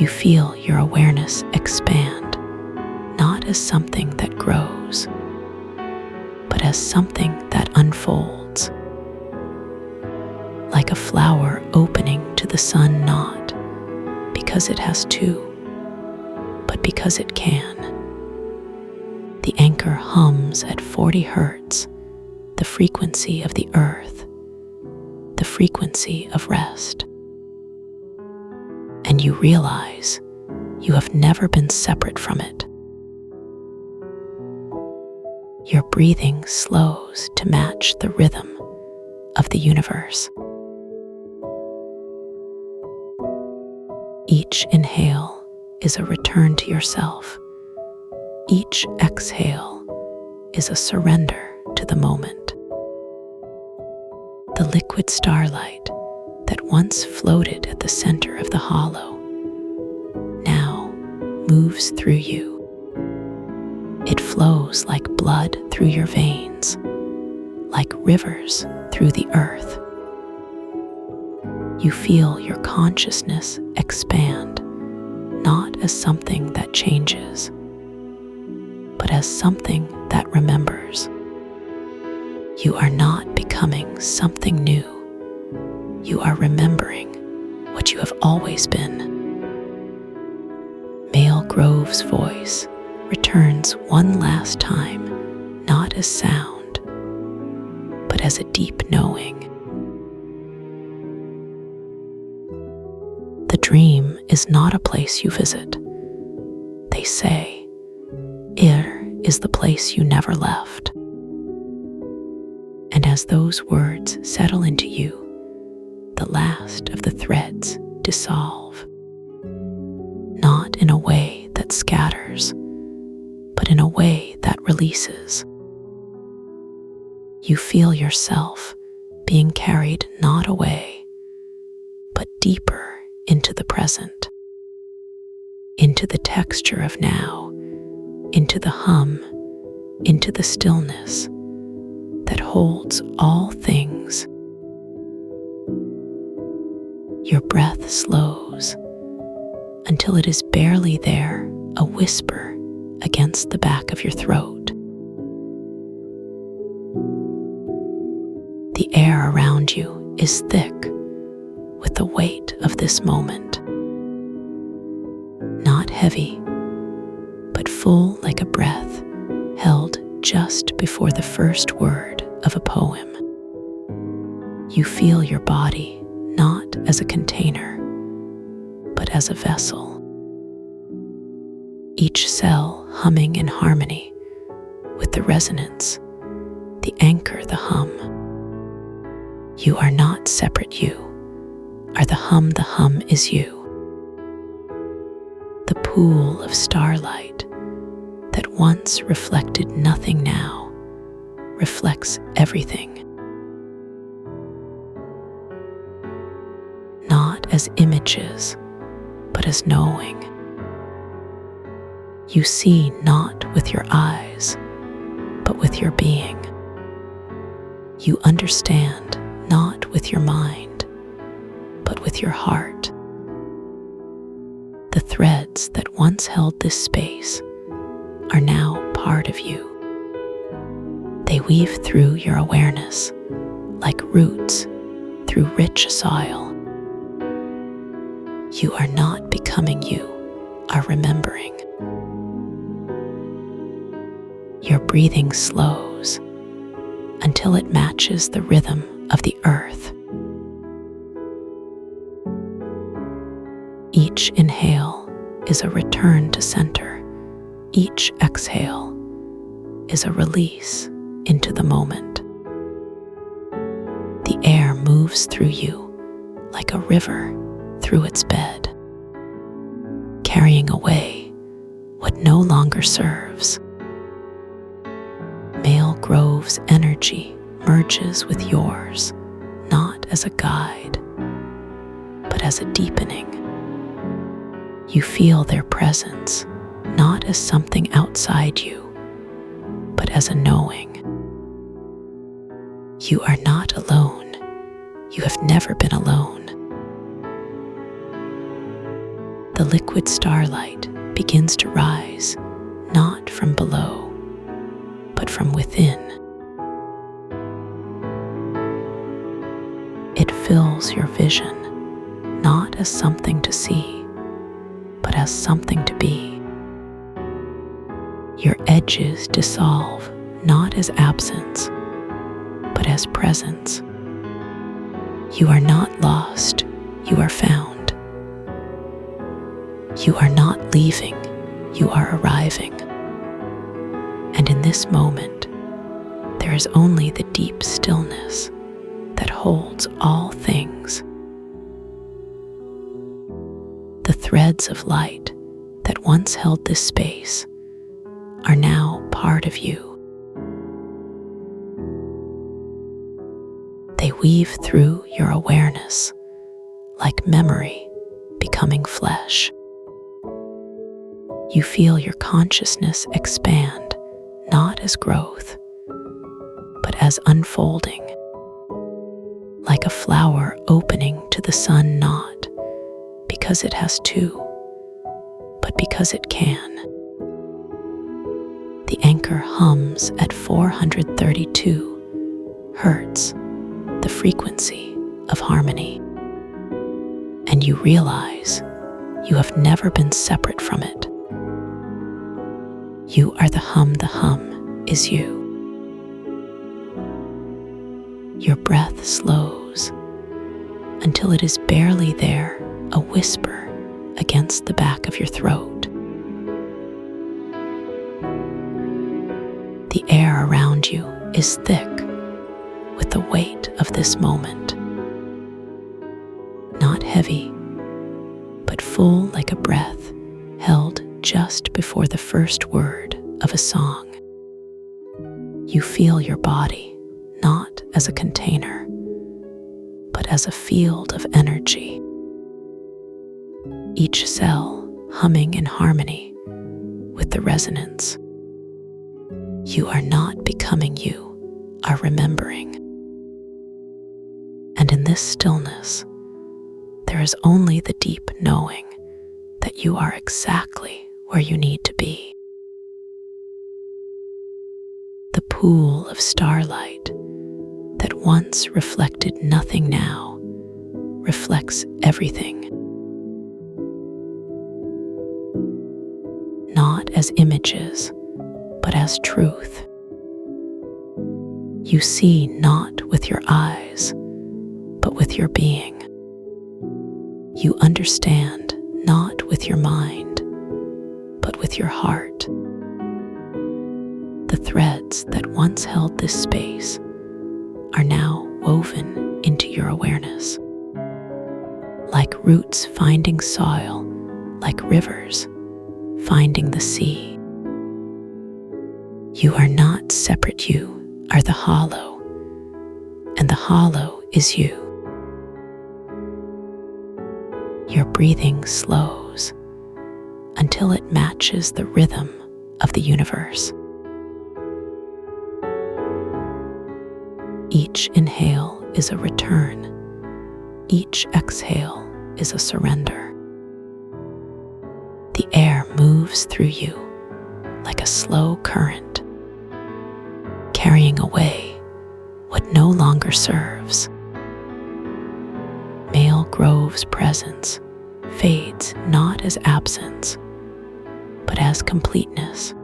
You feel your awareness expand, not as something that grows, but as something that unfolds. Like a flower opening to the sun, not because it has to, but because it can. The anchor hums at 40 hertz, the frequency of the earth, the frequency of rest. And you realize you have never been separate from it. Your breathing slows to match the rhythm of the universe. Each inhale is a return to yourself. Each exhale is a surrender to the moment. The liquid starlight that once floated at the center of the hollow now moves through you. It flows like blood through your veins, like rivers through the earth. You feel your consciousness expand, not as something that changes, but as something that remembers. You are not becoming something new. You are remembering what you have always been. Male Grove's voice returns one last time, not as sound, but as a deep knowing. The dream is not a place you visit. They say, Ir is the place you never left. And as those words settle into you, the last of the threads dissolve. Not in a way that scatters, but in a way that releases. You feel yourself being carried not away, but deeper into the present, into the texture of now, into the hum, into the stillness that holds all things. Your breath slows until it is barely there, a whisper against the back of your throat. The air around you is thick with the weight of this moment. Not heavy, but full like a breath held just before the first word of a poem. You feel your body not as a container, but as a vessel. Each cell humming in harmony with the resonance, the anchor, the hum. You are not separate, you are the hum is you. The pool of starlight that once reflected nothing now reflects everything. Not as images, but as knowing. You see not with your eyes, but with your being. You understand not with your mind, but with your heart. The threads that once held this space are now part of you. They weave through your awareness like roots through rich soil. You are not becoming, you are remembering. Your breathing slows until it matches the rhythm of the earth. Each inhale is a return to center. Each exhale is a release into the moment. The air moves through you like a river through its bed, carrying away what no longer serves. Male Grove's energy merges with yours, not as a guide, but as a deepening. You feel their presence, not as something outside you, but as a knowing. You are not alone. You have never been alone. The liquid starlight begins to rise, not from below, but from within. It fills your vision, not as something to see, but as something to be. Your edges dissolve, not as absence, but as presence. You are not lost, you are found. You are not leaving, you are arriving. And in this moment, there is only the deep stillness that holds all things. The threads of light that once held this space are now part of you. They weave through your awareness like memory becoming flesh. You feel your consciousness expand, not as growth, but as unfolding, like a flower opening to the sun, not because it has to, but because it can. The anchor hums at 432 hertz, the frequency of harmony, and you realize you have never been separate from it. You are the hum is you. Your breath slows until it is barely there, a whisper against the back of your throat. The air around you is thick with the weight of this moment. Not heavy, but full like a breath held just before the first word of a song. You feel your body not as a container, but as a field of energy. Each cell humming in harmony with the resonance. You are not becoming, you are remembering. And in this stillness, there is only the deep knowing that you are exactly where you need to be. The pool of starlight that once reflected nothing now reflects everything. Not as images, but as truth. You see not with your eyes, but with your being. You understand not with your mind, but with your heart. The threads that once held this space are now woven into your awareness. Like roots finding soil, like rivers finding the sea. You are not separate, you are the hollow, and the hollow is you. Your breathing slows until it matches the rhythm of the universe. Each inhale is a return. Each exhale is a surrender. The air moves through you like a slow current, carrying away what no longer serves. Male Grove's presence fades not as absence, but as completeness.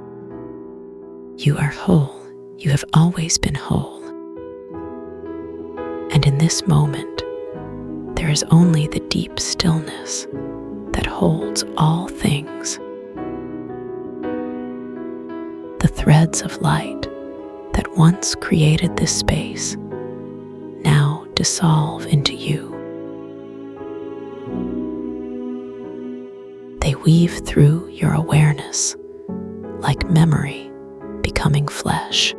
You are whole. You have always been whole. And in this moment, there is only the deep stillness that holds all things. The threads of light that once created this space now dissolve into you. They weave through your awareness like memory becoming flesh.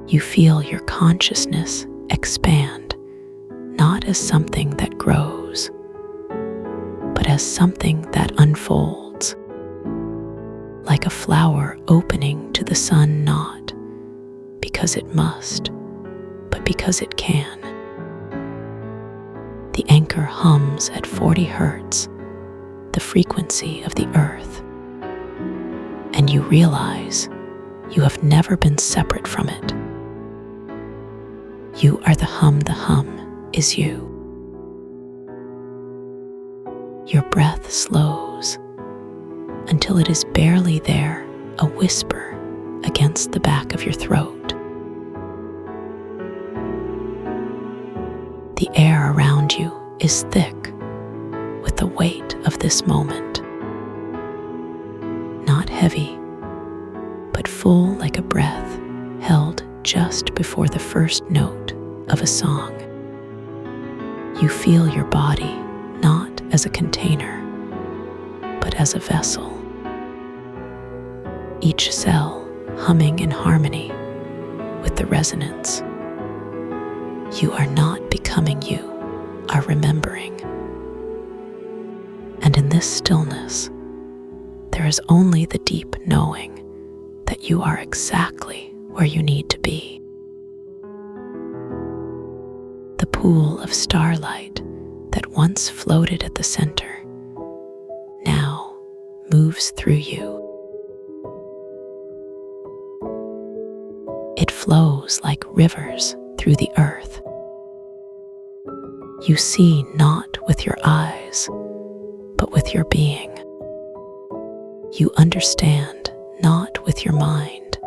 You feel your consciousness expand, not as something that grows, but as something that unfolds, like a flower opening to the sun, not because it must, but because it can. The anchor hums at 40 hertz, the frequency of the earth, and you realize you have never been separate from it. You are the hum is you. Your breath slows until it is barely there, a whisper against the back of your throat. The air around you is thick with the weight of this moment. Not heavy, but full like a breath held just before the first note of a song. You feel your body not as a container, but as a vessel. Each cell humming in harmony with the resonance. You are not becoming, you are remembering. And in this stillness, there is only the deep knowing that you are exactly where you need to be. The pool of starlight that once floated at the center now moves through you. It flows like rivers through the earth. You see not with your eyes, but with your being. You understand not with your mind,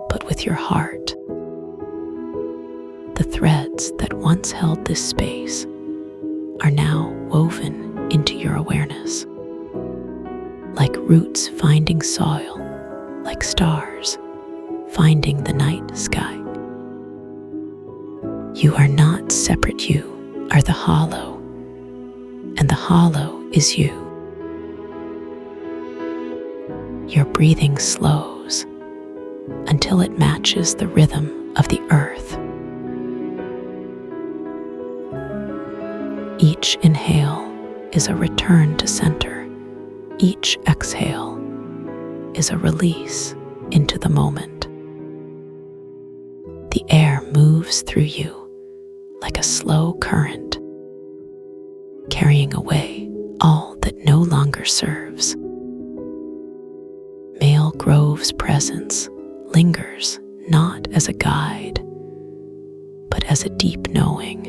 but with your heart. The threads that once held this space are now woven into your awareness. Like roots finding soil, like stars finding the night sky. You are not separate, you are the hollow, and the hollow is you. Your breathing slows until it matches the rhythm of the earth. Each inhale is a return to center. Each exhale is a release into the moment. The air moves through you like a slow current, carrying away all that no longer serves. Male Grove's presence lingers not as a guide, but as a deep knowing.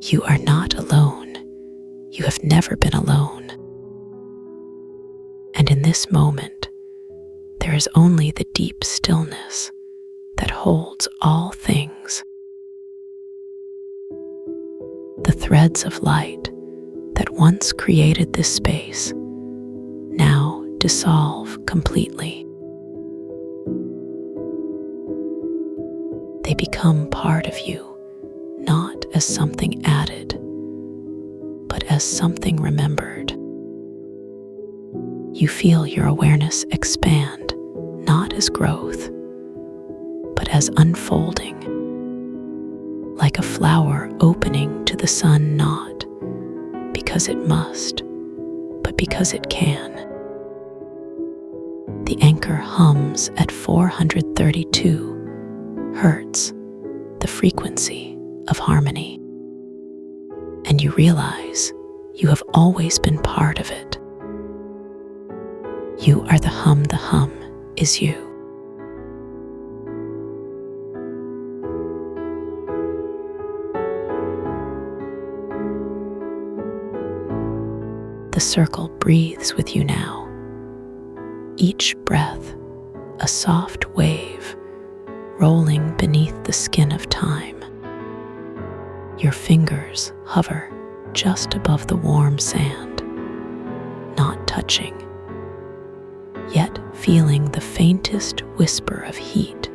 You are not alone. You have never been alone. And in this moment, there is only the deep stillness that holds all things. The threads of light that once created this space now dissolve completely. They become part of you, not as something added, but as something remembered. You feel your awareness expand, not as growth, but as unfolding, like a flower opening to the sun, not because it must, but because it can. The anchor hums at 432 hertz, the frequency of harmony, and you realize you have always been part of it. You are the hum is you. circle breathes with you now, each breath a soft wave rolling beneath the skin of time. Your fingers hover just above the warm sand, not touching, yet feeling the faintest whisper of heat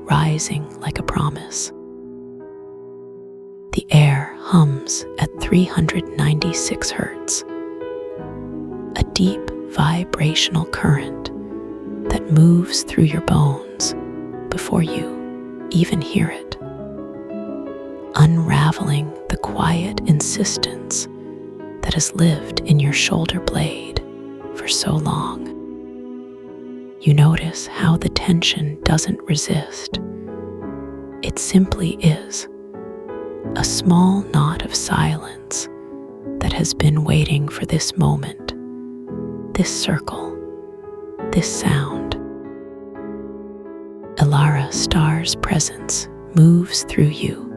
rising like a promise. The air hums at 396 hertz, a deep vibrational current that moves through your bones before you even hear it, unraveling the quiet insistence that has lived in your shoulder blade for so long. You notice how the tension doesn't resist. It simply is, a small knot of silence that has been waiting for this moment, this circle, this sound. Elara Star's presence moves through you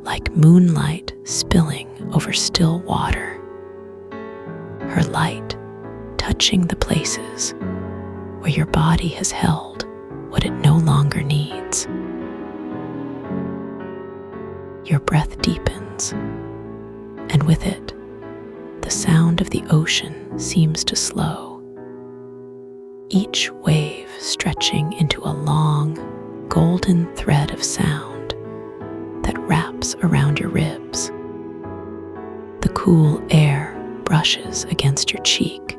like moonlight spilling over still water, her light touching the places where your body has held what it no longer needs. Your breath deepens, and with it, the sound of the ocean seems to slow, each wave stretching into a long, golden thread of sound that wraps around your ribs. The cool air brushes against your cheek,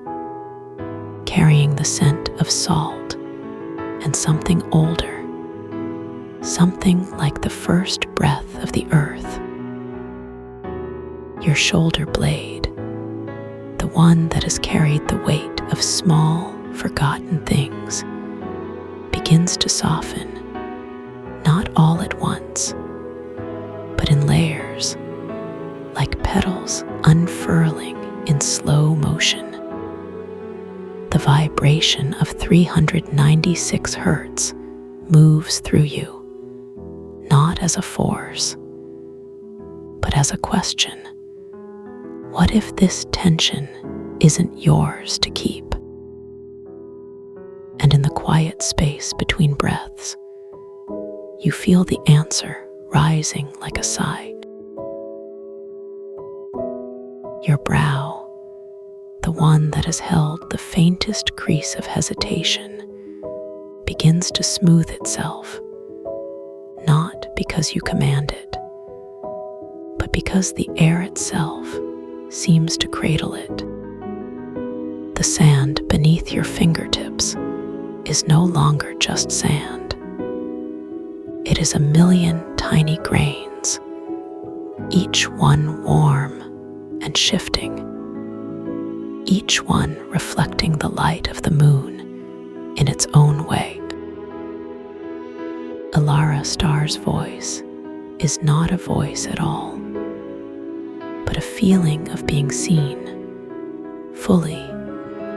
carrying the scent of salt and something older, something like the first breath of the earth. Your shoulder blade, the one that has carried the weight of small, forgotten things, begins to soften, not all at once, but in layers, like petals unfurling in slow motion. The vibration of 396 hertz moves through you, not as a force, but as a question. What if this tension isn't yours to keep? And in the quiet space between breaths, you feel the answer rising like a sigh. Your brow, the one that has held the faintest crease of hesitation, begins to smooth itself, not because you command it, but because the air itself seems to cradle it. The sand beneath your fingertips is no longer just sand. It is a million tiny grains, each one warm and shifting, each one reflecting the light of the moon in its own way. Elara Star's voice is not a voice at all, but a feeling of being seen, fully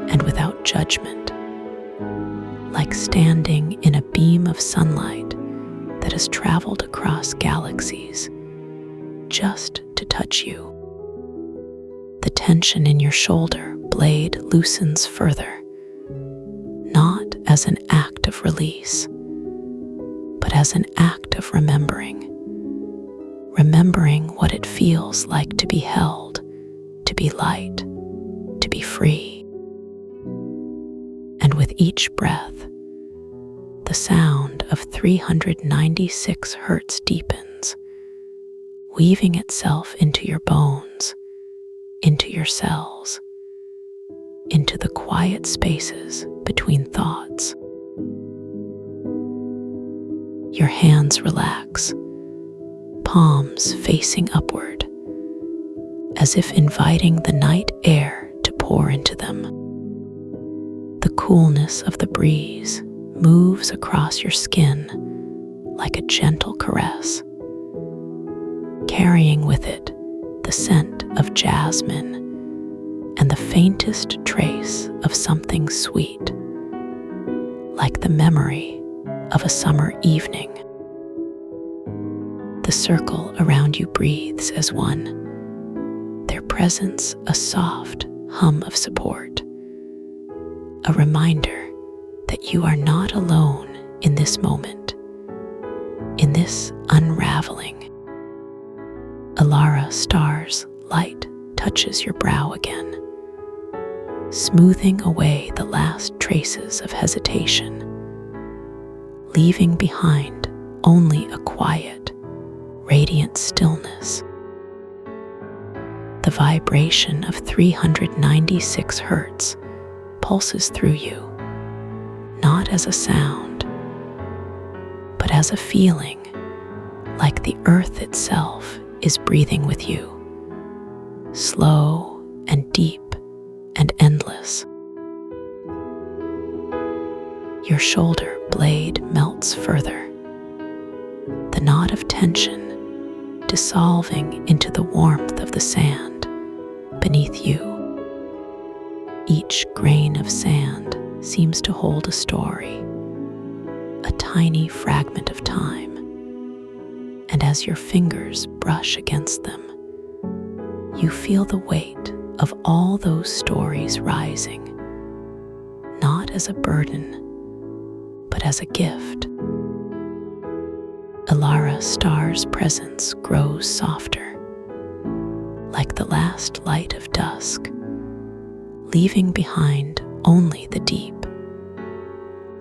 and without judgment, like standing in a beam of sunlight that has traveled across galaxies just to touch you. The tension in your shoulder blade loosens further, not as an act of release, but as an act of remembering what it feels like to be held, to be light, to be free. And with each breath, the sound of 396 hertz deepens, weaving itself into your bones, into your cells, into the quiet spaces between thoughts. Your hands relax, palms facing upward, as if inviting the night air to pour into them. The coolness of the breeze moves across your skin like a gentle caress, carrying with it the scent of jasmine and the faintest trace of something sweet, like the memory of a summer evening. The circle around you breathes as one, their presence a soft, hum of support, a reminder that you are not alone in this moment, in this unraveling. Alara Star's light touches your brow again, smoothing away the last traces of hesitation, leaving behind only a quiet, radiant stillness. The vibration of 396 hertz pulses through you, not as a sound, but as a feeling, like the earth itself is breathing with you, slow and deep and endless. Your shoulder blade melts further, the knot of tension dissolving into the warmth of the sand beneath you. Each grain of sand seems to hold a story, a tiny fragment of time, and as your fingers brush against them, you feel the weight of all those stories rising, not as a burden, but as a gift. Alara Star's presence grows softer, like the last light of dusk, leaving behind only the deep,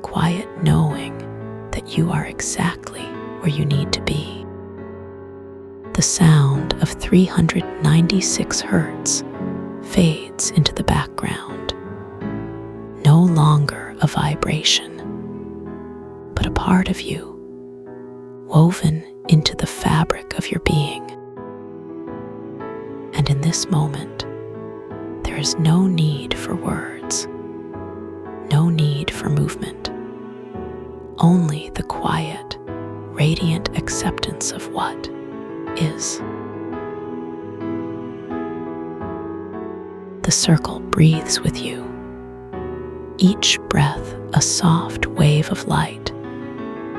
quiet knowing that you are exactly where you need to be. The sound of 396 hertz fades into the background, no longer a vibration, but a part of you, woven into the fabric of your being. And in this moment, there is no need for words, no need for movement, only the quiet, radiant acceptance of what is. The circle breathes with you, each breath a soft wave of light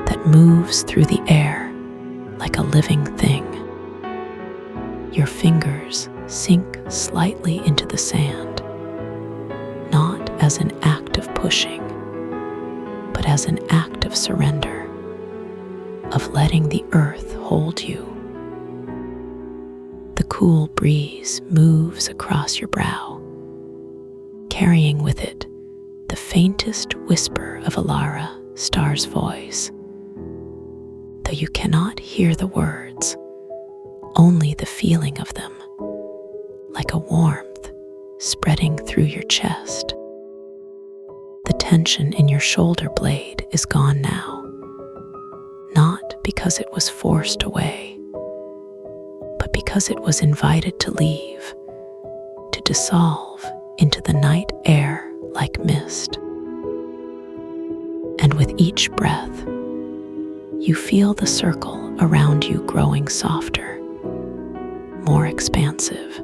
that moves through the air like a living thing. Your fingers sink slightly into the sand, not as an act of pushing, but as an act of surrender, of letting the earth hold you. The cool breeze moves across your brow, carrying with it the faintest whisper of Alara Star's voice. Though you cannot hear the words, only the feeling of them, like a warmth spreading through your chest. The tension in your shoulder blade is gone now, not because it was forced away, but because it was invited to leave, to dissolve into the night air like mist. And with each breath, you feel the circle around you growing softer, more expansive,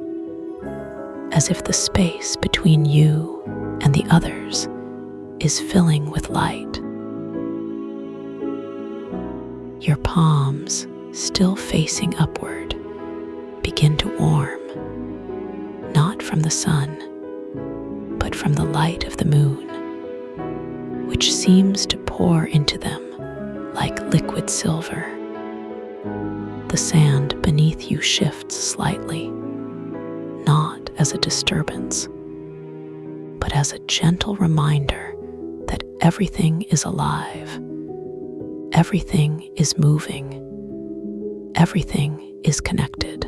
as if the space between you and the others is filling with light. Your palms, still facing upward, begin to warm, not from the sun, but from the light of the moon, which seems to pour into them like liquid silver. The sand beneath you shifts slightly, not as a disturbance, but as a gentle reminder that everything is alive, everything is moving, everything is connected.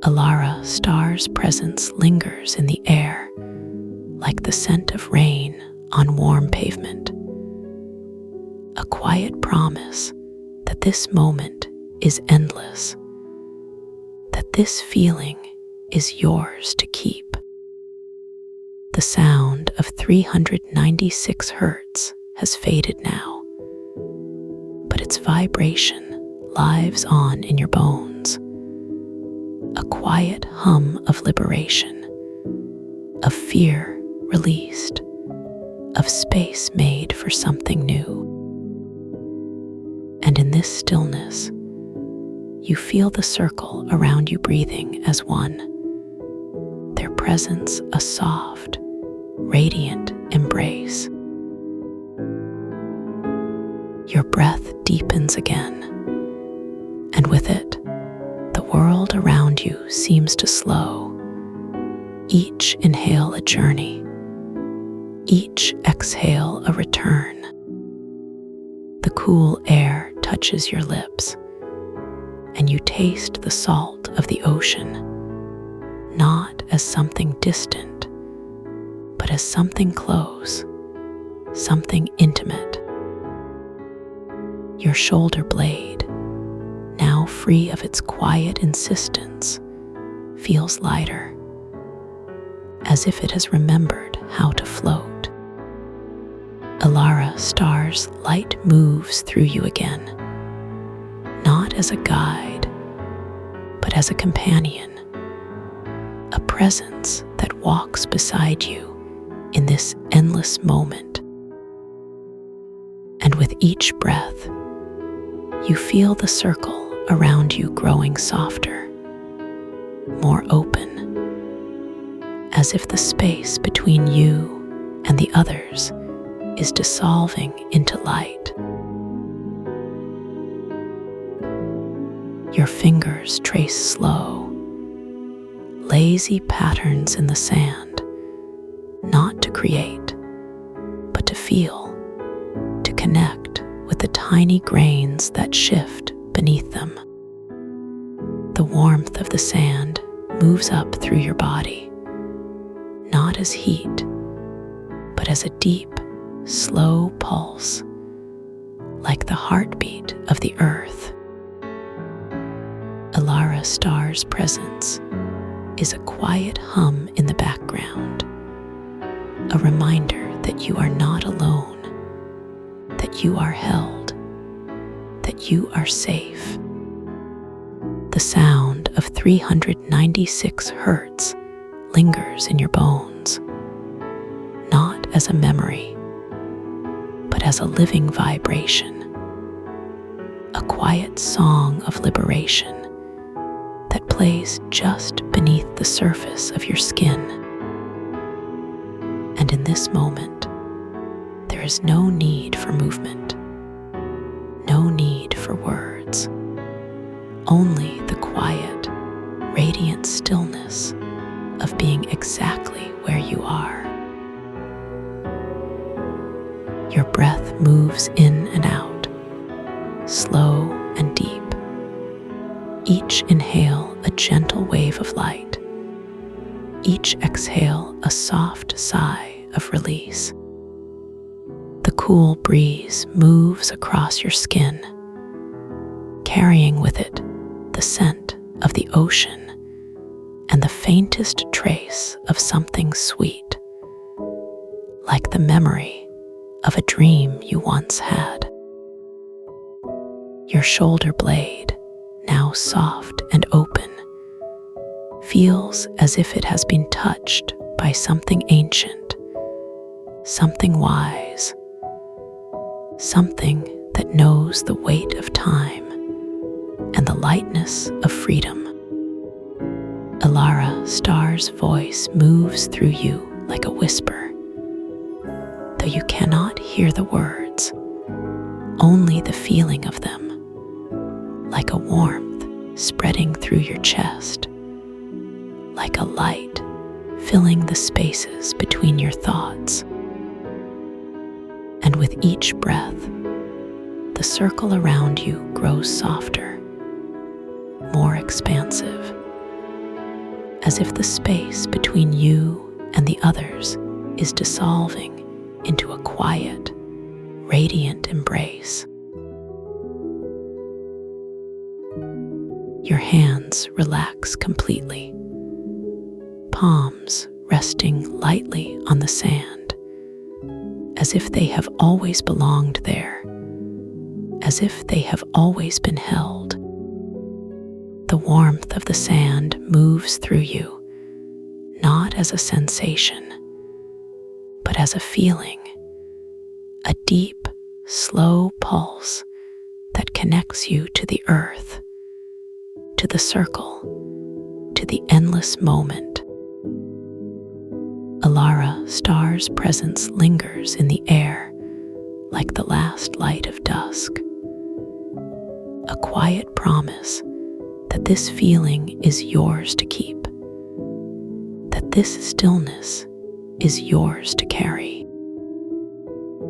Alara Star's presence lingers in the air like the scent of rain on warm pavement, a quiet promise that this moment is endless, that this feeling is yours to keep. The sound of 396 hertz has faded now, but its vibration lives on in your bones, a quiet hum of liberation, of fear released, of space made for something new. And in this stillness, you feel the circle around you breathing as one, their presence a soft, radiant embrace. Your breath deepens again, and with it, the world around you seems to slow. Each inhale a journey, each exhale a return. The cool air touches your lips, and you taste the salt of the ocean, not as something distant, but as something close, something intimate. Your shoulder blade, now free of its quiet insistence, feels lighter, as if it has remembered how to float. Alara star's light moves through you again, not as a guide, but as a companion, a presence that walks beside you in this endless moment. And with each breath, you feel the circle around you growing softer, more open, as if the space between you and the others is dissolving into light. Your fingers trace slow, lazy patterns in the sand, not to create, but to feel, to connect with the tiny grains that shift beneath them. The warmth of the sand moves up through your body, not as heat, but as a deep, slow pulse, like the heartbeat of the earth. Alara star's presence is a quiet hum in the background, a reminder that you are not alone, that you are held, that you are safe. The sound of 396 hertz lingers in your bones, not as a memory, but as a living vibration, a quiet song of liberation that plays just beneath the surface of your skin. And in this moment, there is no need for movement, no need for words, only the quiet, radiant stillness of being exactly where you are. Your breath moves in and out, slow and deep. Each inhale a gentle wave of light, each exhale a soft sigh of release. The cool breeze moves across your skin, carrying with it the scent of the ocean and the faintest trace of something sweet, like the memory of a dream you once had. Your shoulder blade, now soft and open, feels as if it has been touched by something ancient, something wise, something that knows the weight of time and the lightness of freedom. Alara star's voice moves through you like a whisper, though you cannot hear the words, only the feeling of them, like a warmth spreading through your chest, like a light filling the spaces between your thoughts. And with each breath, the circle around you grows softer, more expansive, as if the space between you and the others is dissolving into a quiet, radiant embrace. Your hands relax completely, palms resting lightly on the sand, as if they have always belonged there, as if they have always been held. The warmth of the sand moves through you, not as a sensation, but as a feeling, a deep, slow pulse that connects you to the earth, to the circle, to the endless moment. Alara Star's presence lingers in the air like the last light of dusk, a quiet promise that this feeling is yours to keep, that this stillness is yours to carry.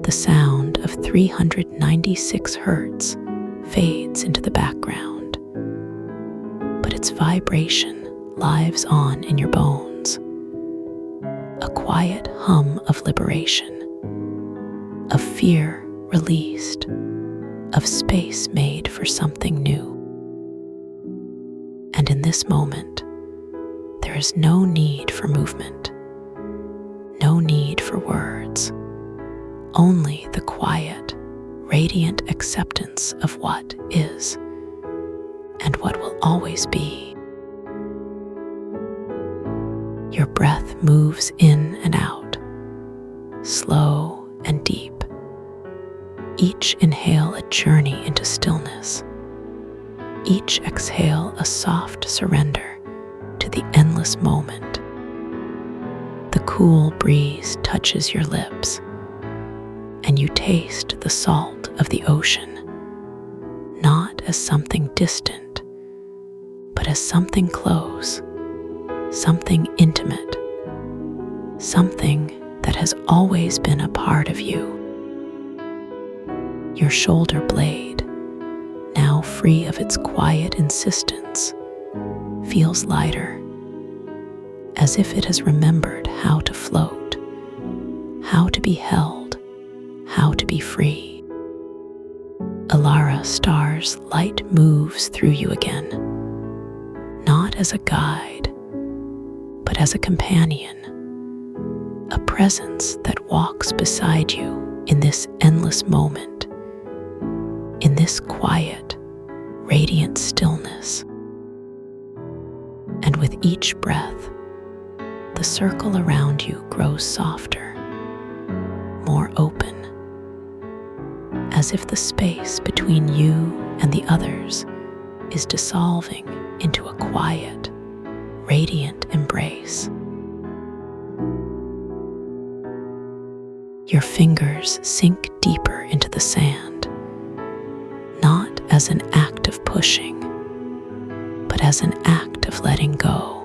The sound of 396 hertz fades into the background, but its vibration lives on in your bones, a quiet hum of liberation, of fear released, of space made for something new. And in this moment, there is no need for movement, no need for words, only the quiet, radiant acceptance of what is and what will always be. Your breath moves in and out, slow and deep. Each inhale a journey into stillness, each exhale a soft surrender to the endless moment. The cool breeze touches your lips, and you taste the salt of the ocean, not as something distant, but as something close, something intimate, something that has always been a part of you. Your shoulder blade, now free of its quiet insistence, feels lighter, as if it has remembered how to float, how to be held, how to be free. Alara Star's light moves through you again, not as a guide, but as a companion, a presence that walks beside you in this endless moment, in this quiet, radiant stillness. And with each breath, the circle around you grows softer, more open, as if the space between you and the others is dissolving into a quiet, radiant embrace. Your fingers sink deeper into the sand, not as an act of pushing, but as an act of letting go,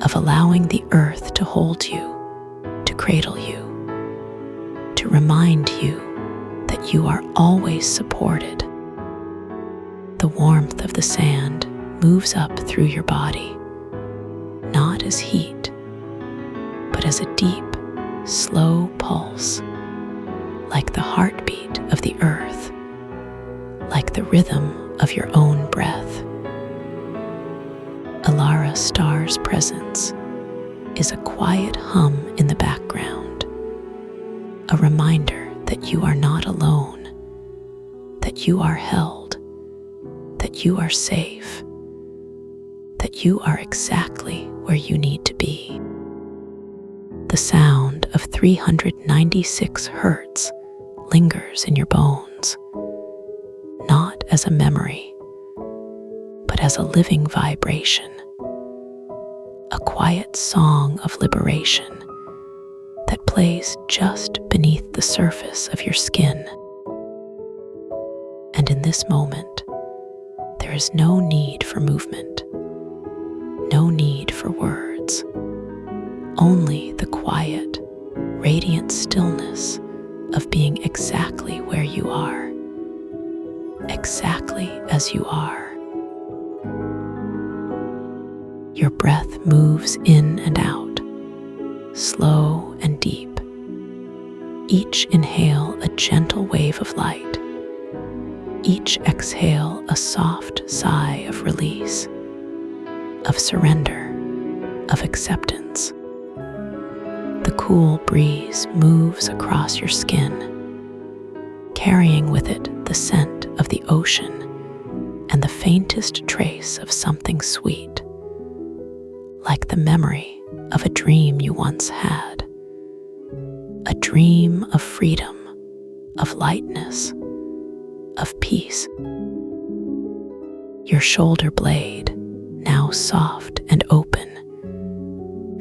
of allowing the earth to hold you, to cradle you, to remind you that you are always supported. The warmth of the sand moves up through your body, not as heat, but as a deep, slow pulse, like the heartbeat of the earth, like the rhythm of your own breath. Alara Star's presence is a quiet hum in the background, a reminder that you are not alone, that you are held, that you are safe, that you are exactly where you need to be. The sound of 396 hertz lingers in your bones, not as a memory, but as a living vibration, a quiet song of liberation that plays just beneath the surface of your skin. And in this moment, there is no need for movement, no need for words, only the quiet, radiant stillness of being exactly where you are, exactly as you are. Your breath moves in and out, slow and deep. Each inhale a gentle wave of light, each exhale a soft sigh of release, of surrender, of acceptance. The cool breeze moves across your skin, carrying with it the scent of the ocean and the faintest trace of something sweet, like the memory of a dream you once had, a dream of freedom, of lightness, of peace. Your shoulder blade, now soft and open,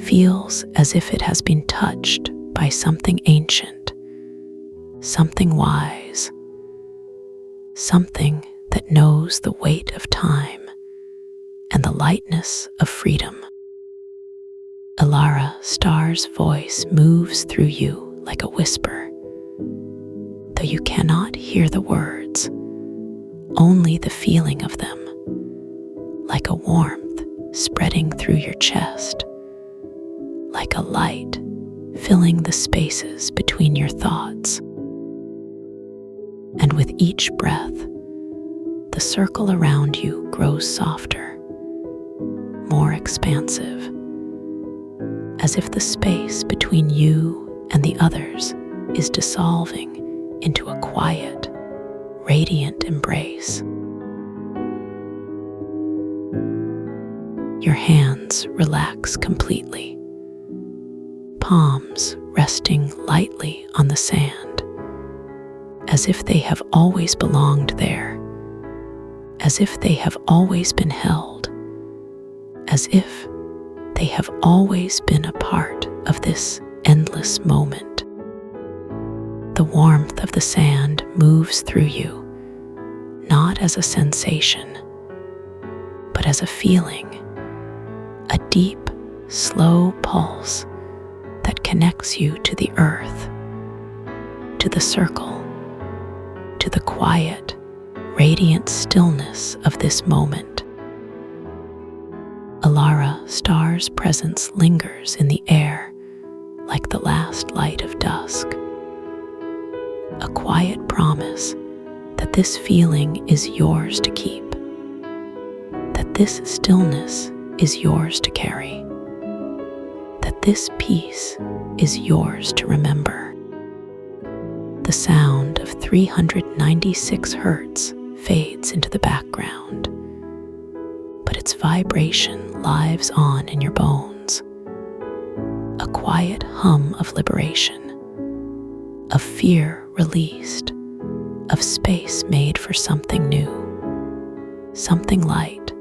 feels as if it has been touched by something ancient, something wise, something that knows the weight of time and the lightness of freedom. Alara Star's voice moves through you like a whisper, though you cannot hear the words, only the feeling of them, like a warmth spreading through your chest, like a light filling the spaces between your thoughts. And with each breath, the circle around you grows softer, more expansive, as if the space between you and the others is dissolving into a quiet, radiant embrace. Your hands relax completely, palms resting lightly on the sand, as if they have always belonged there, as if they have always been held, as if they have always been a part of this endless moment. The warmth of the sand moves through you, not as a sensation, but as a feeling, a deep, slow pulse that connects you to the earth, to the circle, to the quiet, radiant stillness of this moment. Alara Star's presence lingers in the air like the last light of dusk, a quiet promise that this feeling is yours to keep, that this stillness is yours to carry, that this peace is yours to remember. The sound of 396 hertz fades into the background, but its vibration lives on in your bones, a quiet hum of liberation, of fear released, of space made for something new, something light,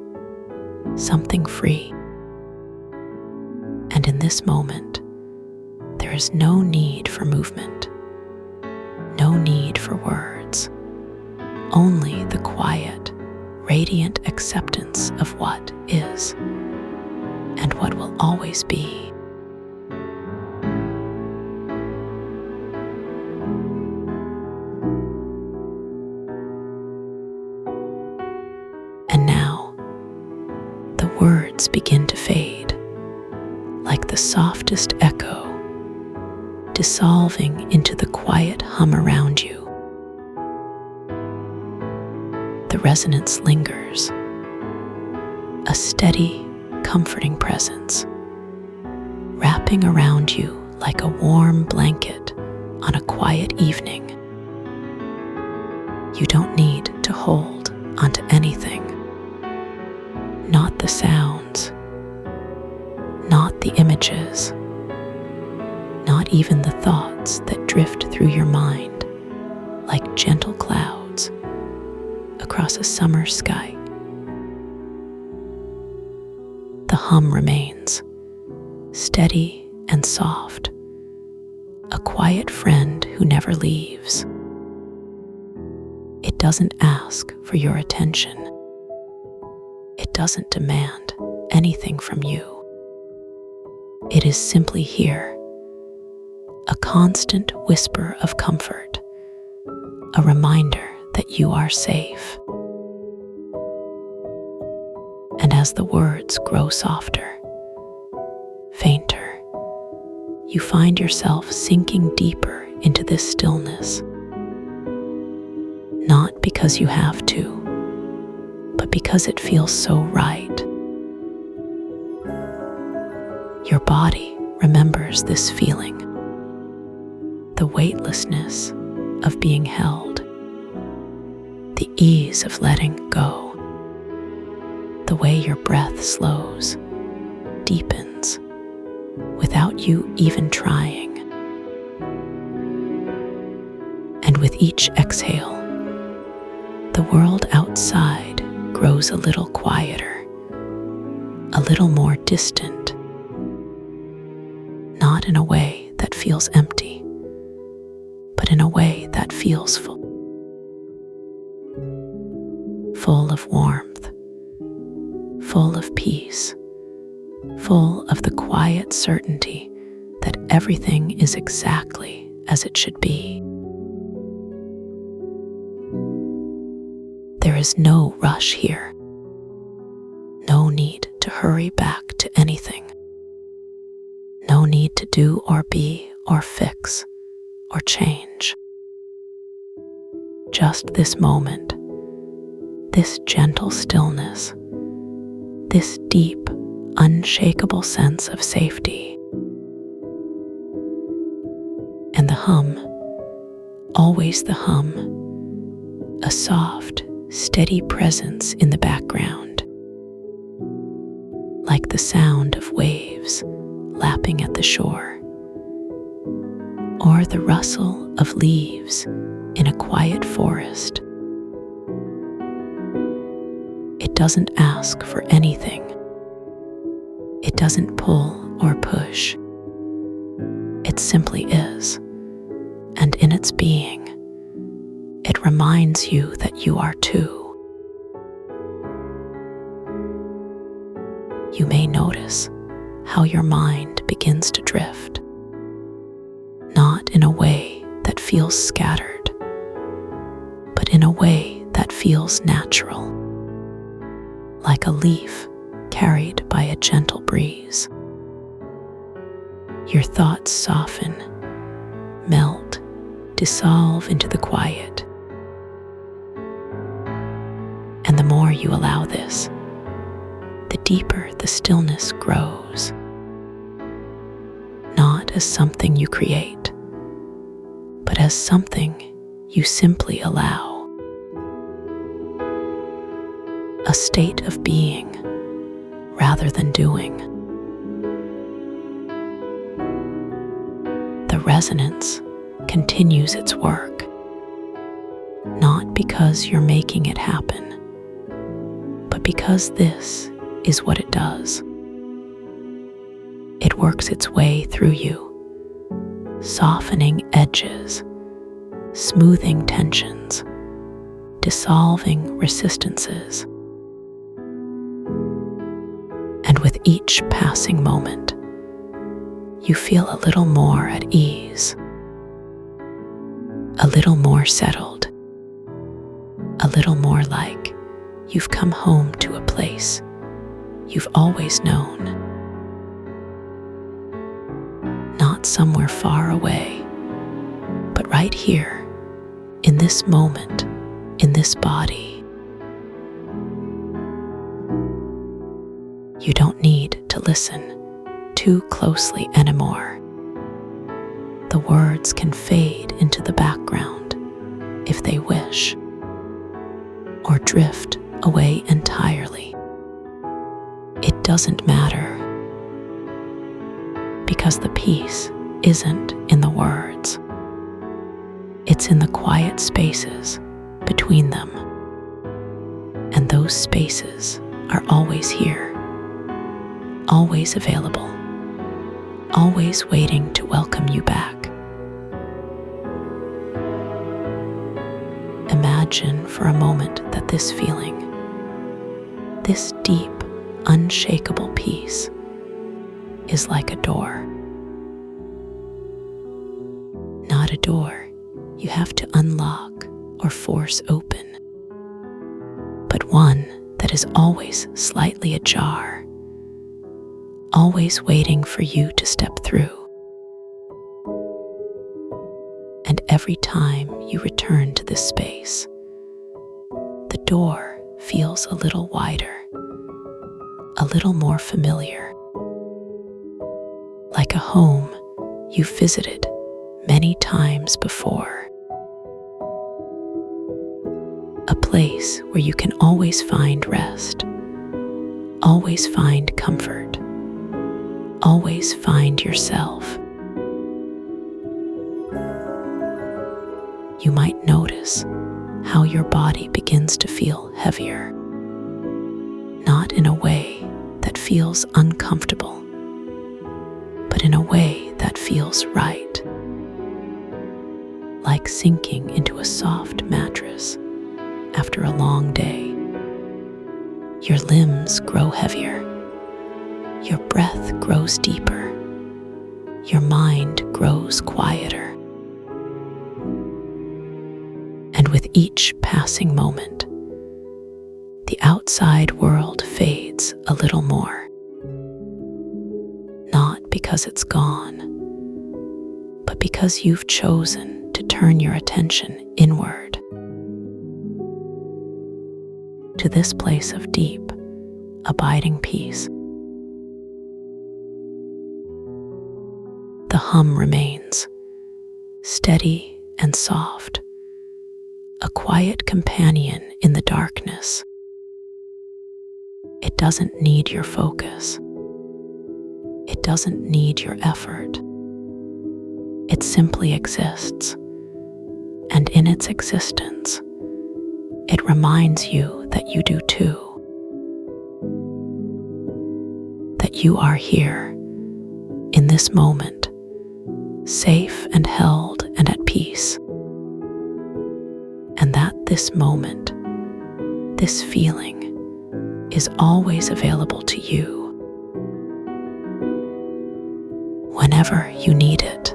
something free. And in this moment, there is no need for movement, no need for words, only the quiet, radiant acceptance of what is and what will always be. And now, the words begin to fade, like the softest echo, dissolving into the quiet hum around you. The resonance lingers, a steady, comforting presence, wrapping around you like a warm blanket on a quiet evening. You don't need to hold onto anything, not the sounds, not the images, not even the thoughts that drift through your mind like gentle clouds across a summer sky. The hum remains, steady and soft, a quiet friend who never leaves. It doesn't ask for your attention. It doesn't demand anything from you. It is simply here, a constant whisper of comfort, a reminder that you are safe. And as the words grow softer, fainter, you find yourself sinking deeper into this stillness, not because you have to, but because it feels so right. Your body remembers this feeling, the weightlessness of being held, the ease of letting go, the way your breath slows, deepens, without you even trying. And with each exhale, the world outside grows a little quieter, a little more distant, not in a way that feels empty, but in a way that feels full. Full of warmth, full of peace, full of the quiet certainty that everything is exactly as it should be. There is no rush here, no need to hurry back to anything, no need to do or be or fix or change. Just this moment, this gentle stillness, this deep, unshakable sense of safety. And the hum, always the hum, a soft, steady presence in the background, like the sound of waves lapping at the shore, or the rustle of leaves in a quiet forest. It doesn't ask for anything. It doesn't pull or push. It simply is, and in its being, it reminds you that you are too. You may notice how your mind begins to drift, not in a way that feels scattered, but in a way that feels natural, like a leaf carried by a gentle breeze. Your thoughts soften, melt, dissolve into the quiet. And the more you allow this, the deeper the stillness grows. Not as something you create, but as something you simply allow. A state of being rather than doing. The resonance continues its work, not because you're making it happen, but because this is what it does. It works its way through you, softening edges, smoothing tensions, dissolving resistances. And with each passing moment, you feel a little more at ease, a little more settled, a little more like you've come home to a place you've always known. Not somewhere far away, but right here, in this moment, in this body. You don't need to listen too closely anymore. The words can fade into the background if they wish, or drift away entirely. It doesn't matter, because the peace isn't in the words. It's in the quiet spaces between them. And those spaces are always here, always available, always waiting to welcome you back. Imagine for a moment that this feeling, this deep, unshakable peace, is like a door. Not a door you have to unlock or force open, but one that is always slightly ajar, always waiting for you to step through. And every time you return to this space, the door feels a little wider, a little more familiar, like a home you've visited many times before. A place where you can always find rest, always find comfort, always find yourself. You might notice how your body begins to feel heavier, not in a way that feels uncomfortable, but in a way that feels right, like sinking into a soft mattress after a long day. Your limbs grow heavier, your breath grows deeper, your mind grows quieter. And with each passing moment, the outside world fades a little more. Not because it's gone, but because you've chosen to turn your attention inward, to this place of deep, abiding peace. The hum remains, steady and soft, a quiet companion in the darkness. It doesn't need your focus. It doesn't need your effort. It simply exists, and in its existence, it reminds you that you do too. That you are here, in this moment, safe and held and at peace. And that this moment, this feeling, is always available to you whenever you need it,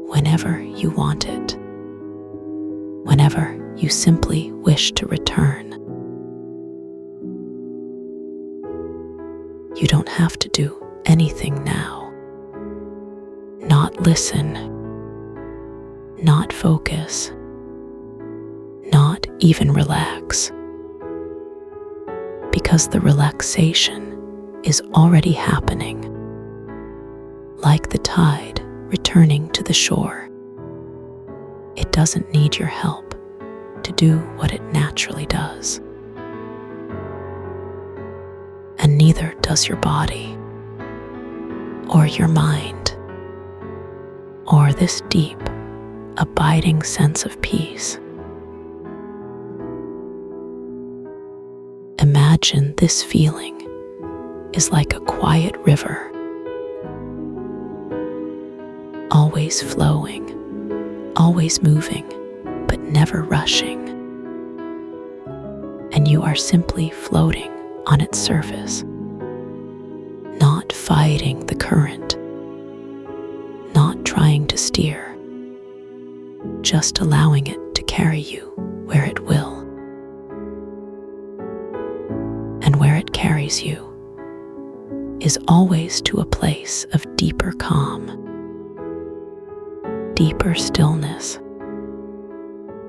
whenever you want it, whenever you simply wish to return. You don't have to do anything now. Not listen, not focus, not even relax. Because the relaxation is already happening, like the tide returning to the shore. It doesn't need your help to do what it naturally does. And neither does your body, or your mind, or this deep, abiding sense of peace. Imagine this feeling is like a quiet river, always flowing, always moving, but never rushing. And you are simply floating on its surface, not fighting the current, not trying to steer, just allowing it to carry you where it will. And where it carries you is always to a place of deeper calm, deeper stillness,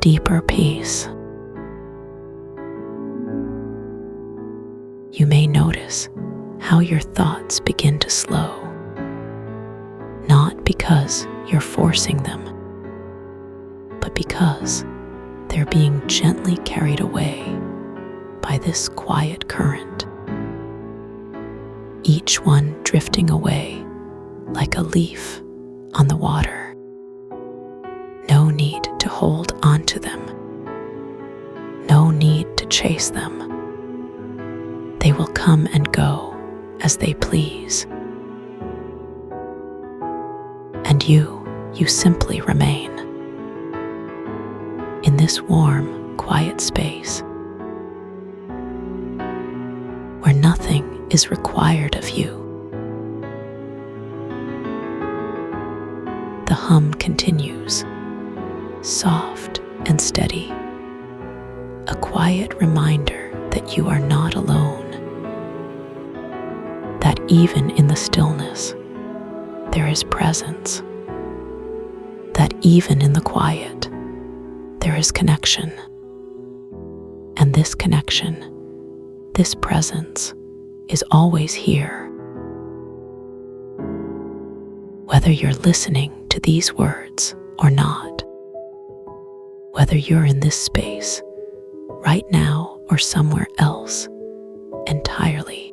deeper peace. You may notice how your thoughts begin to slow, not because you're forcing them, but because they're being gently carried away by this quiet current, each one drifting away like a leaf on the water. No need to hold on to them. No need to chase them. They will come and go as they please. And you simply remain in this warm, quiet space where nothing is required of you. The hum continues, soft and steady, a quiet reminder that you are not alone, that even in the stillness, there is presence, that even in the quiet, there is connection. And this connection, this presence, is always here. Whether you're listening to these words or not, whether you're in this space right now or somewhere else entirely,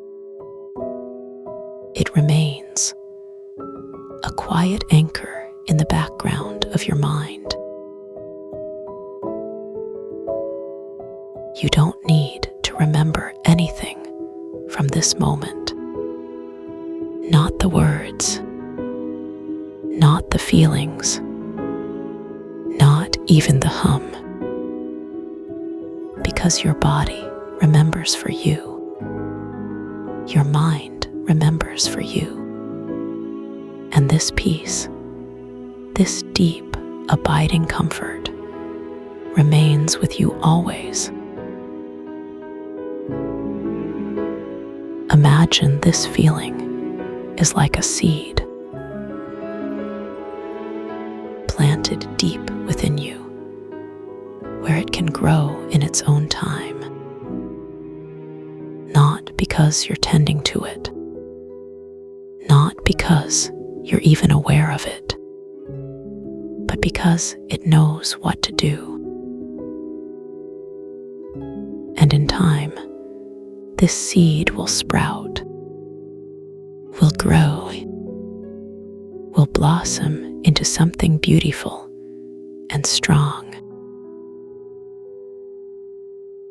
it remains a quiet anchor in the background of your mind. You don't need to remember anything from this moment. Not the words, not the feelings, not even the hum, because your body remembers for you. Your mind remembers for you. And this peace, this deep, abiding comfort, remains with you always. Imagine this feeling is like a seed planted deep within you, where it can grow in its own time, not because you're tending to it, not because you're even aware of it, but because it knows what to do. And in time, this seed will sprout, will grow, will blossom into something beautiful and strong.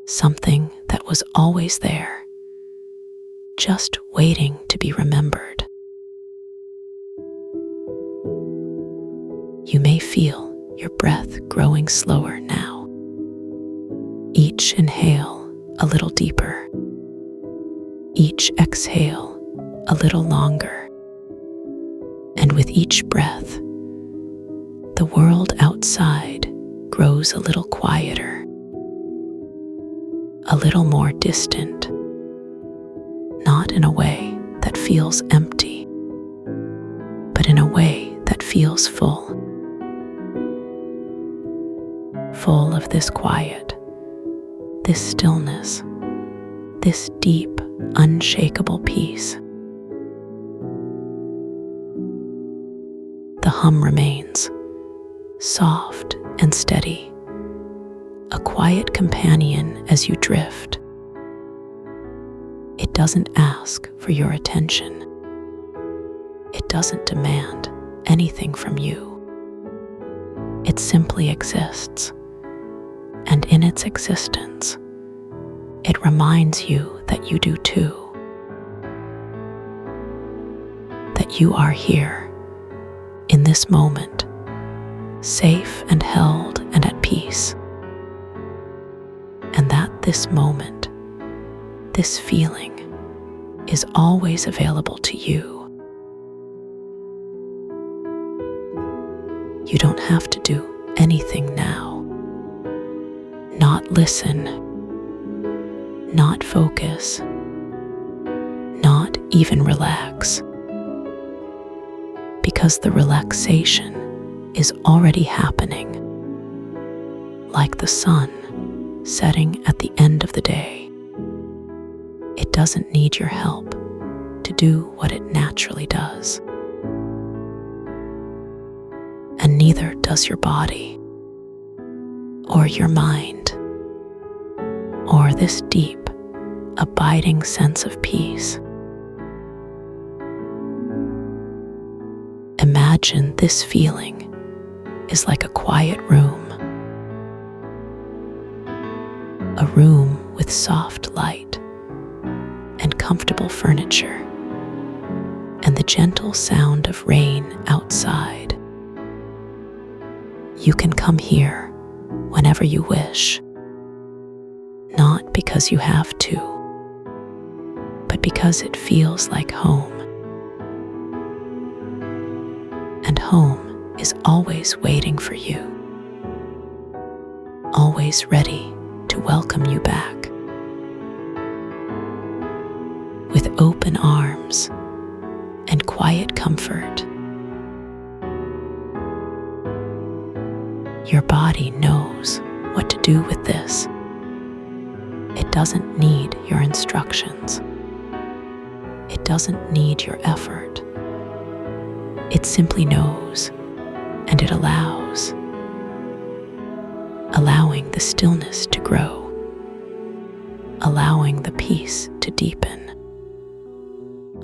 Something that was always there, just waiting to be remembered. You may feel your breath growing slower now. Each inhale a little deeper. Each exhale a little longer. And with each breath, the world outside grows a little quieter, a little more distant, not in a way that feels empty, but in a way that feels full. Full of this quiet, this stillness, this deep, unshakable peace. The hum remains, soft and steady, a quiet companion as you drift. It doesn't ask for your attention. It doesn't demand anything from you. It simply exists, and in its existence, it reminds you that you do too. That you are here, in this moment, safe and held and at peace. And that this moment, this feeling, is always available to you. You don't have to do anything now. Not listen, not focus, not even relax. Because the relaxation is already happening, like the sun setting at the end of the day. It doesn't need your help to do what it naturally does. And neither does your body, or your mind, or this deep, abiding sense of peace. Imagine this feeling is like a quiet room. A room with soft light and comfortable furniture, and the gentle sound of rain outside. You can come here whenever you wish, not because you have to, but because it feels like home. And home is always waiting for you, always ready to welcome you back. With open arms and quiet comfort, your body knows what to do with this. It doesn't need your instructions. It doesn't need your effort. It simply knows, and it allows, allowing the stillness to grow, allowing the peace to deepen,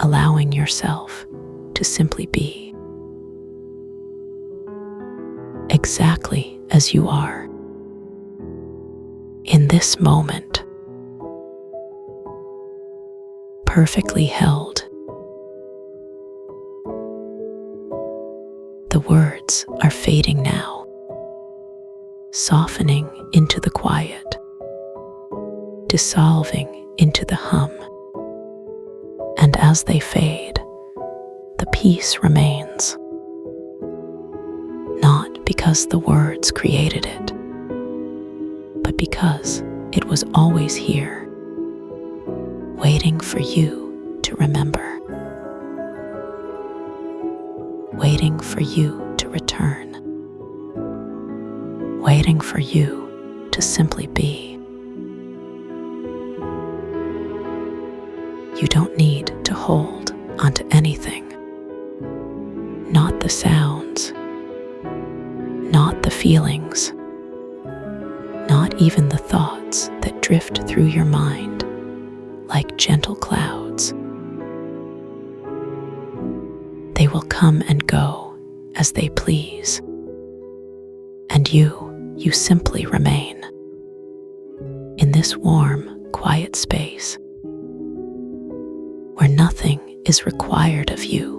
allowing yourself to simply be exactly as you are in this moment, perfectly held. The words are fading now, softening into the quiet, dissolving into the hum. And as they fade, the peace remains. Not because the words created it, but because it was always here, waiting for you to remember, waiting for you to return, waiting for you to simply be. You don't need to hold onto anything. Not the sounds, not the feelings, not even the thoughts that drift through your mind like gentle clouds. They will come and go as they please, and you simply remain in this warm, quiet space where nothing is required of you.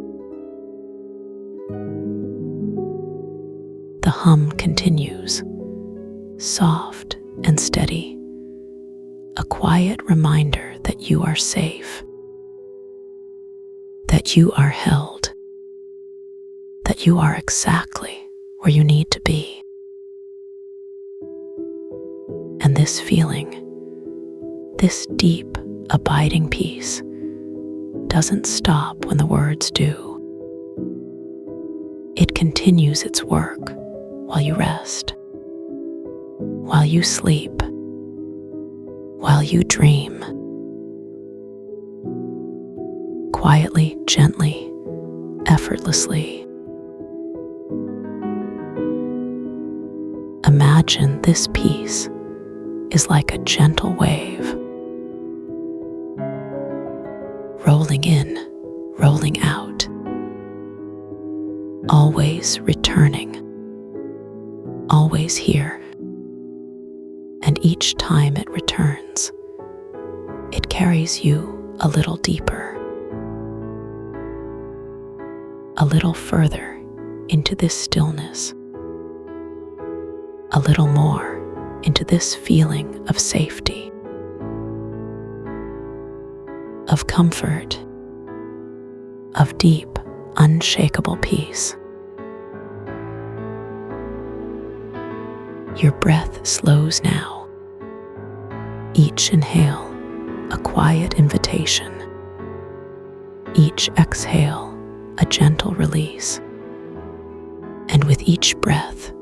The hum continues, soft and steady, a quiet reminder that you are safe, that you are held, that you are exactly where you need to be. And this feeling, this deep, abiding peace, doesn't stop when the words do. It continues its work while you rest, while you sleep, while you dream. Quietly, gently, effortlessly. Imagine this peace is like a gentle wave, rolling in, rolling out, always returning, always here. And each time it returns, it carries you a little deeper, a little further into this stillness, a little more into this feeling of safety, of comfort, of deep, unshakable peace. Your breath slows now, each inhale a quiet invitation, each exhale a gentle release. And with each breath,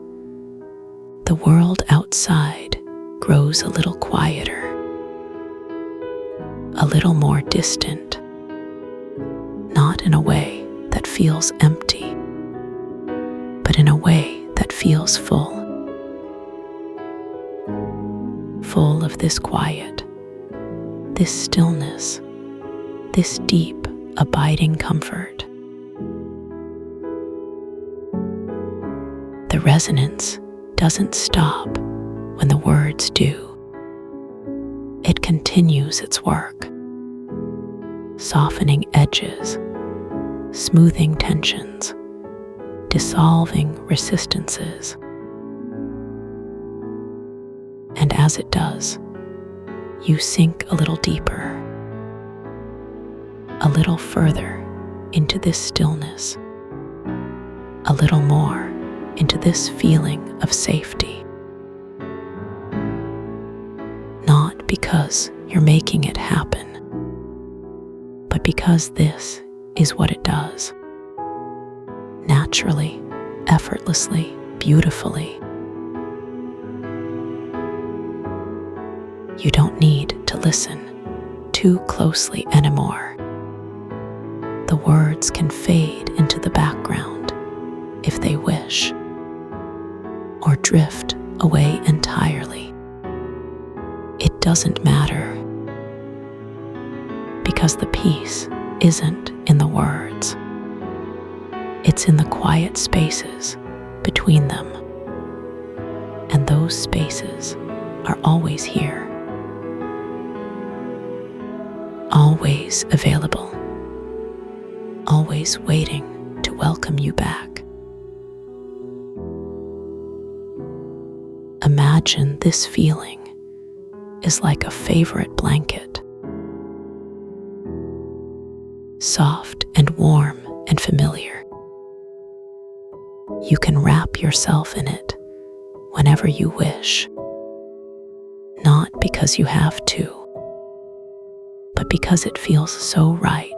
the world outside grows a little quieter, a little more distant, not in a way that feels empty, but in a way that feels full. Full of this quiet, this stillness, this deep, abiding comfort. The resonance doesn't stop when the words do. It continues its work, softening edges, smoothing tensions, dissolving resistances. And as it does, you sink a little deeper, a little further into this stillness, a little more into this feeling of safety. Not because you're making it happen, but because this is what it does. Naturally, effortlessly, beautifully. You don't need to listen too closely anymore. The words can fade into the background if they wish, or drift away entirely. It doesn't matter, because the peace isn't in the words. It's in the quiet spaces between them, and those spaces are always here, always available, always waiting to welcome you back. Imagine this feeling is like a favorite blanket, soft and warm and familiar. You can wrap yourself in it whenever you wish, not because you have to, but because it feels so right.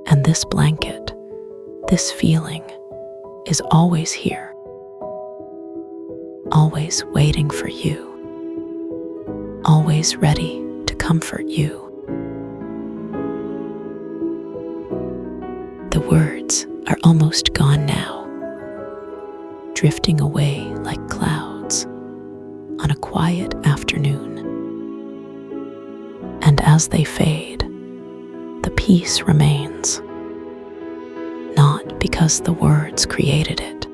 And this blanket, this feeling, is always here, always waiting for you, always ready to comfort you. The words are almost gone now, drifting away like clouds on a quiet afternoon. And as they fade, the peace remains, not because the words created it,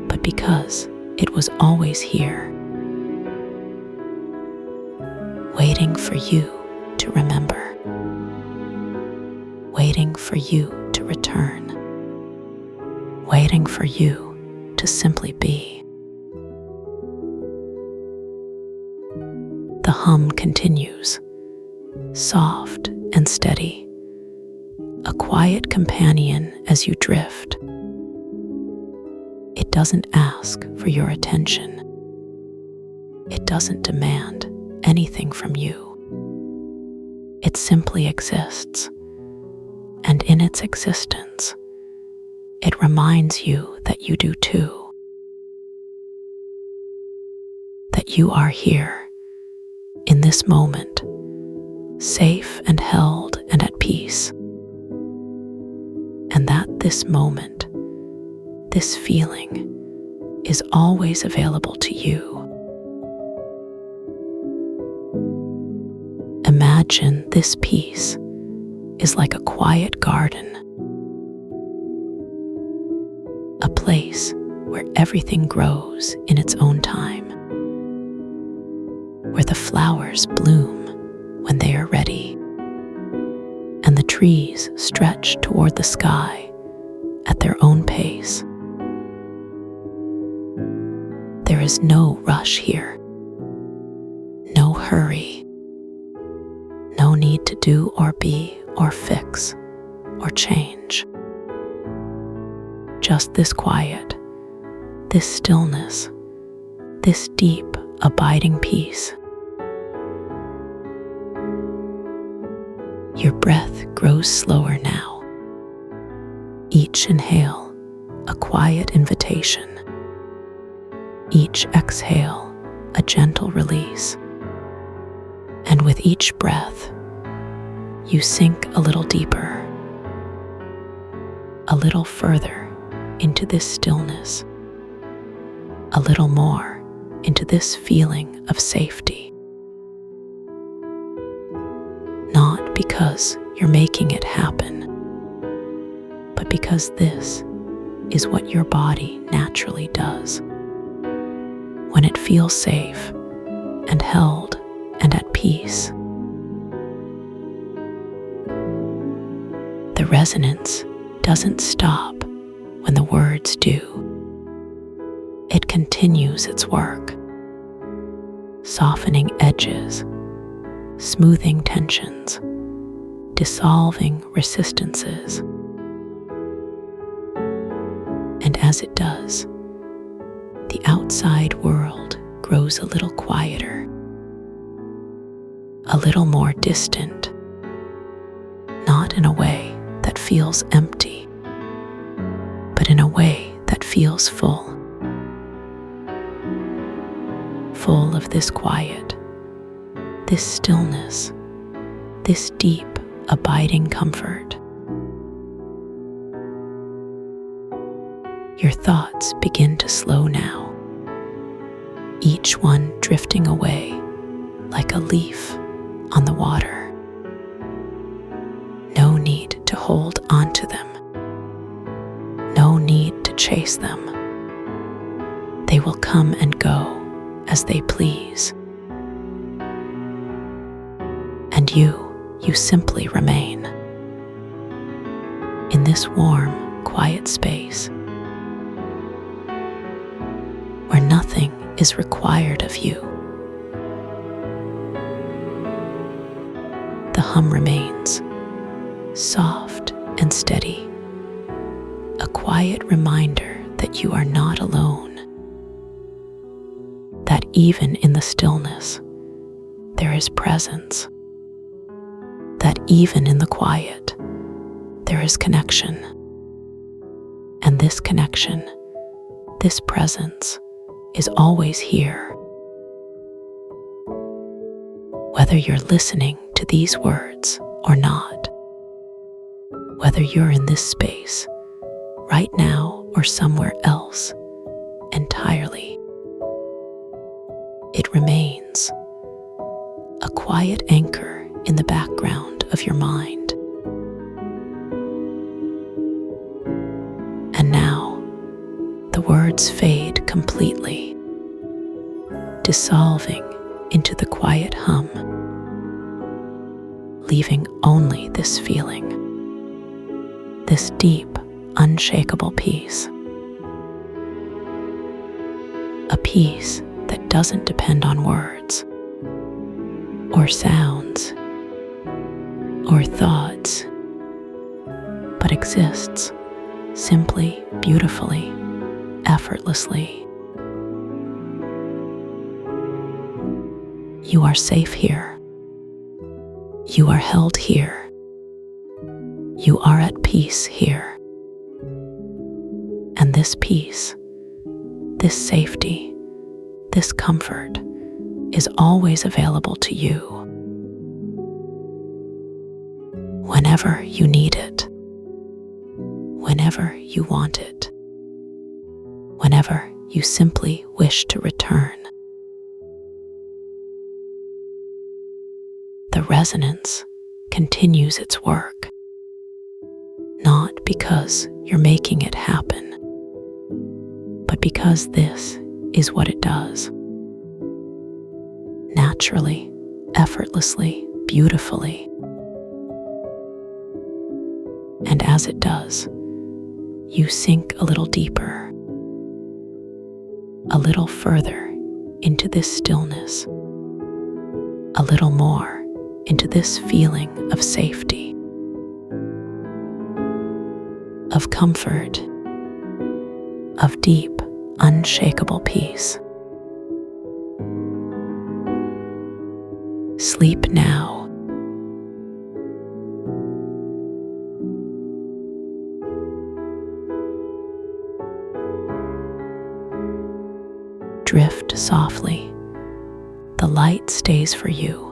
but because it was always here, waiting for you to remember, waiting for you to return, waiting for you to simply be. The hum continues, soft and steady, a quiet companion as you drift. It doesn't ask for your attention. It doesn't demand anything from you. It simply exists, and in its existence, it reminds you that you do too, that you are here in this moment, safe and held and at peace, and that this moment, this feeling, is always available to you. Imagine this peace is like a quiet garden, a place where everything grows in its own time, where the flowers bloom when they are ready, and the trees stretch toward the sky at their own pace. There is no rush here, no hurry, no need to do or be or fix or change. Just this quiet, this stillness, this deep, abiding peace. Your breath grows slower now. Each inhale, a quiet invitation. Each exhale, a gentle release. And with each breath, you sink a little deeper, a little further into this stillness, a little more into this feeling of safety. Not because you're making it happen, but because this is what your body naturally does. When it feels safe and held and at peace, the resonance doesn't stop when the words do. It continues its work, softening edges, smoothing tensions, dissolving resistances. And as it does, the outside world grows a little quieter, a little more distant, not in a way that feels empty, but in a way that feels full. Full of this quiet, this stillness, this deep, abiding comfort. Your thoughts begin to slow now, each one drifting away like a leaf on the water. No need to hold on to them. No need to chase them. They will come and go as they please. And you simply remain in this warm, quiet space, is required of you. The hum remains, soft and steady, a quiet reminder that you are not alone, that even in the stillness, there is presence, that even in the quiet, there is connection. And this connection, this presence, is always here. Whether you're listening to these words or not, whether you're in this space right now or somewhere else entirely, it remains a quiet anchor in the background of your mind. And now, the words fade completely, dissolving into the quiet hum, leaving only this feeling, this deep, unshakable peace. A peace that doesn't depend on words, or sounds, or thoughts, but exists simply, beautifully, effortlessly. You are safe here. You are held here. You are at peace here. And this peace, this safety, this comfort is always available to you whenever you need it, whenever you want it, whenever you simply wish to return. The resonance continues its work, not because you're making it happen, but because this is what it does. Naturally, effortlessly, beautifully. And as it does, you sink a little deeper, a little further into this stillness, a little more into this feeling of safety, of comfort, of deep, unshakable peace. Sleep now. Drift softly. The light stays for you.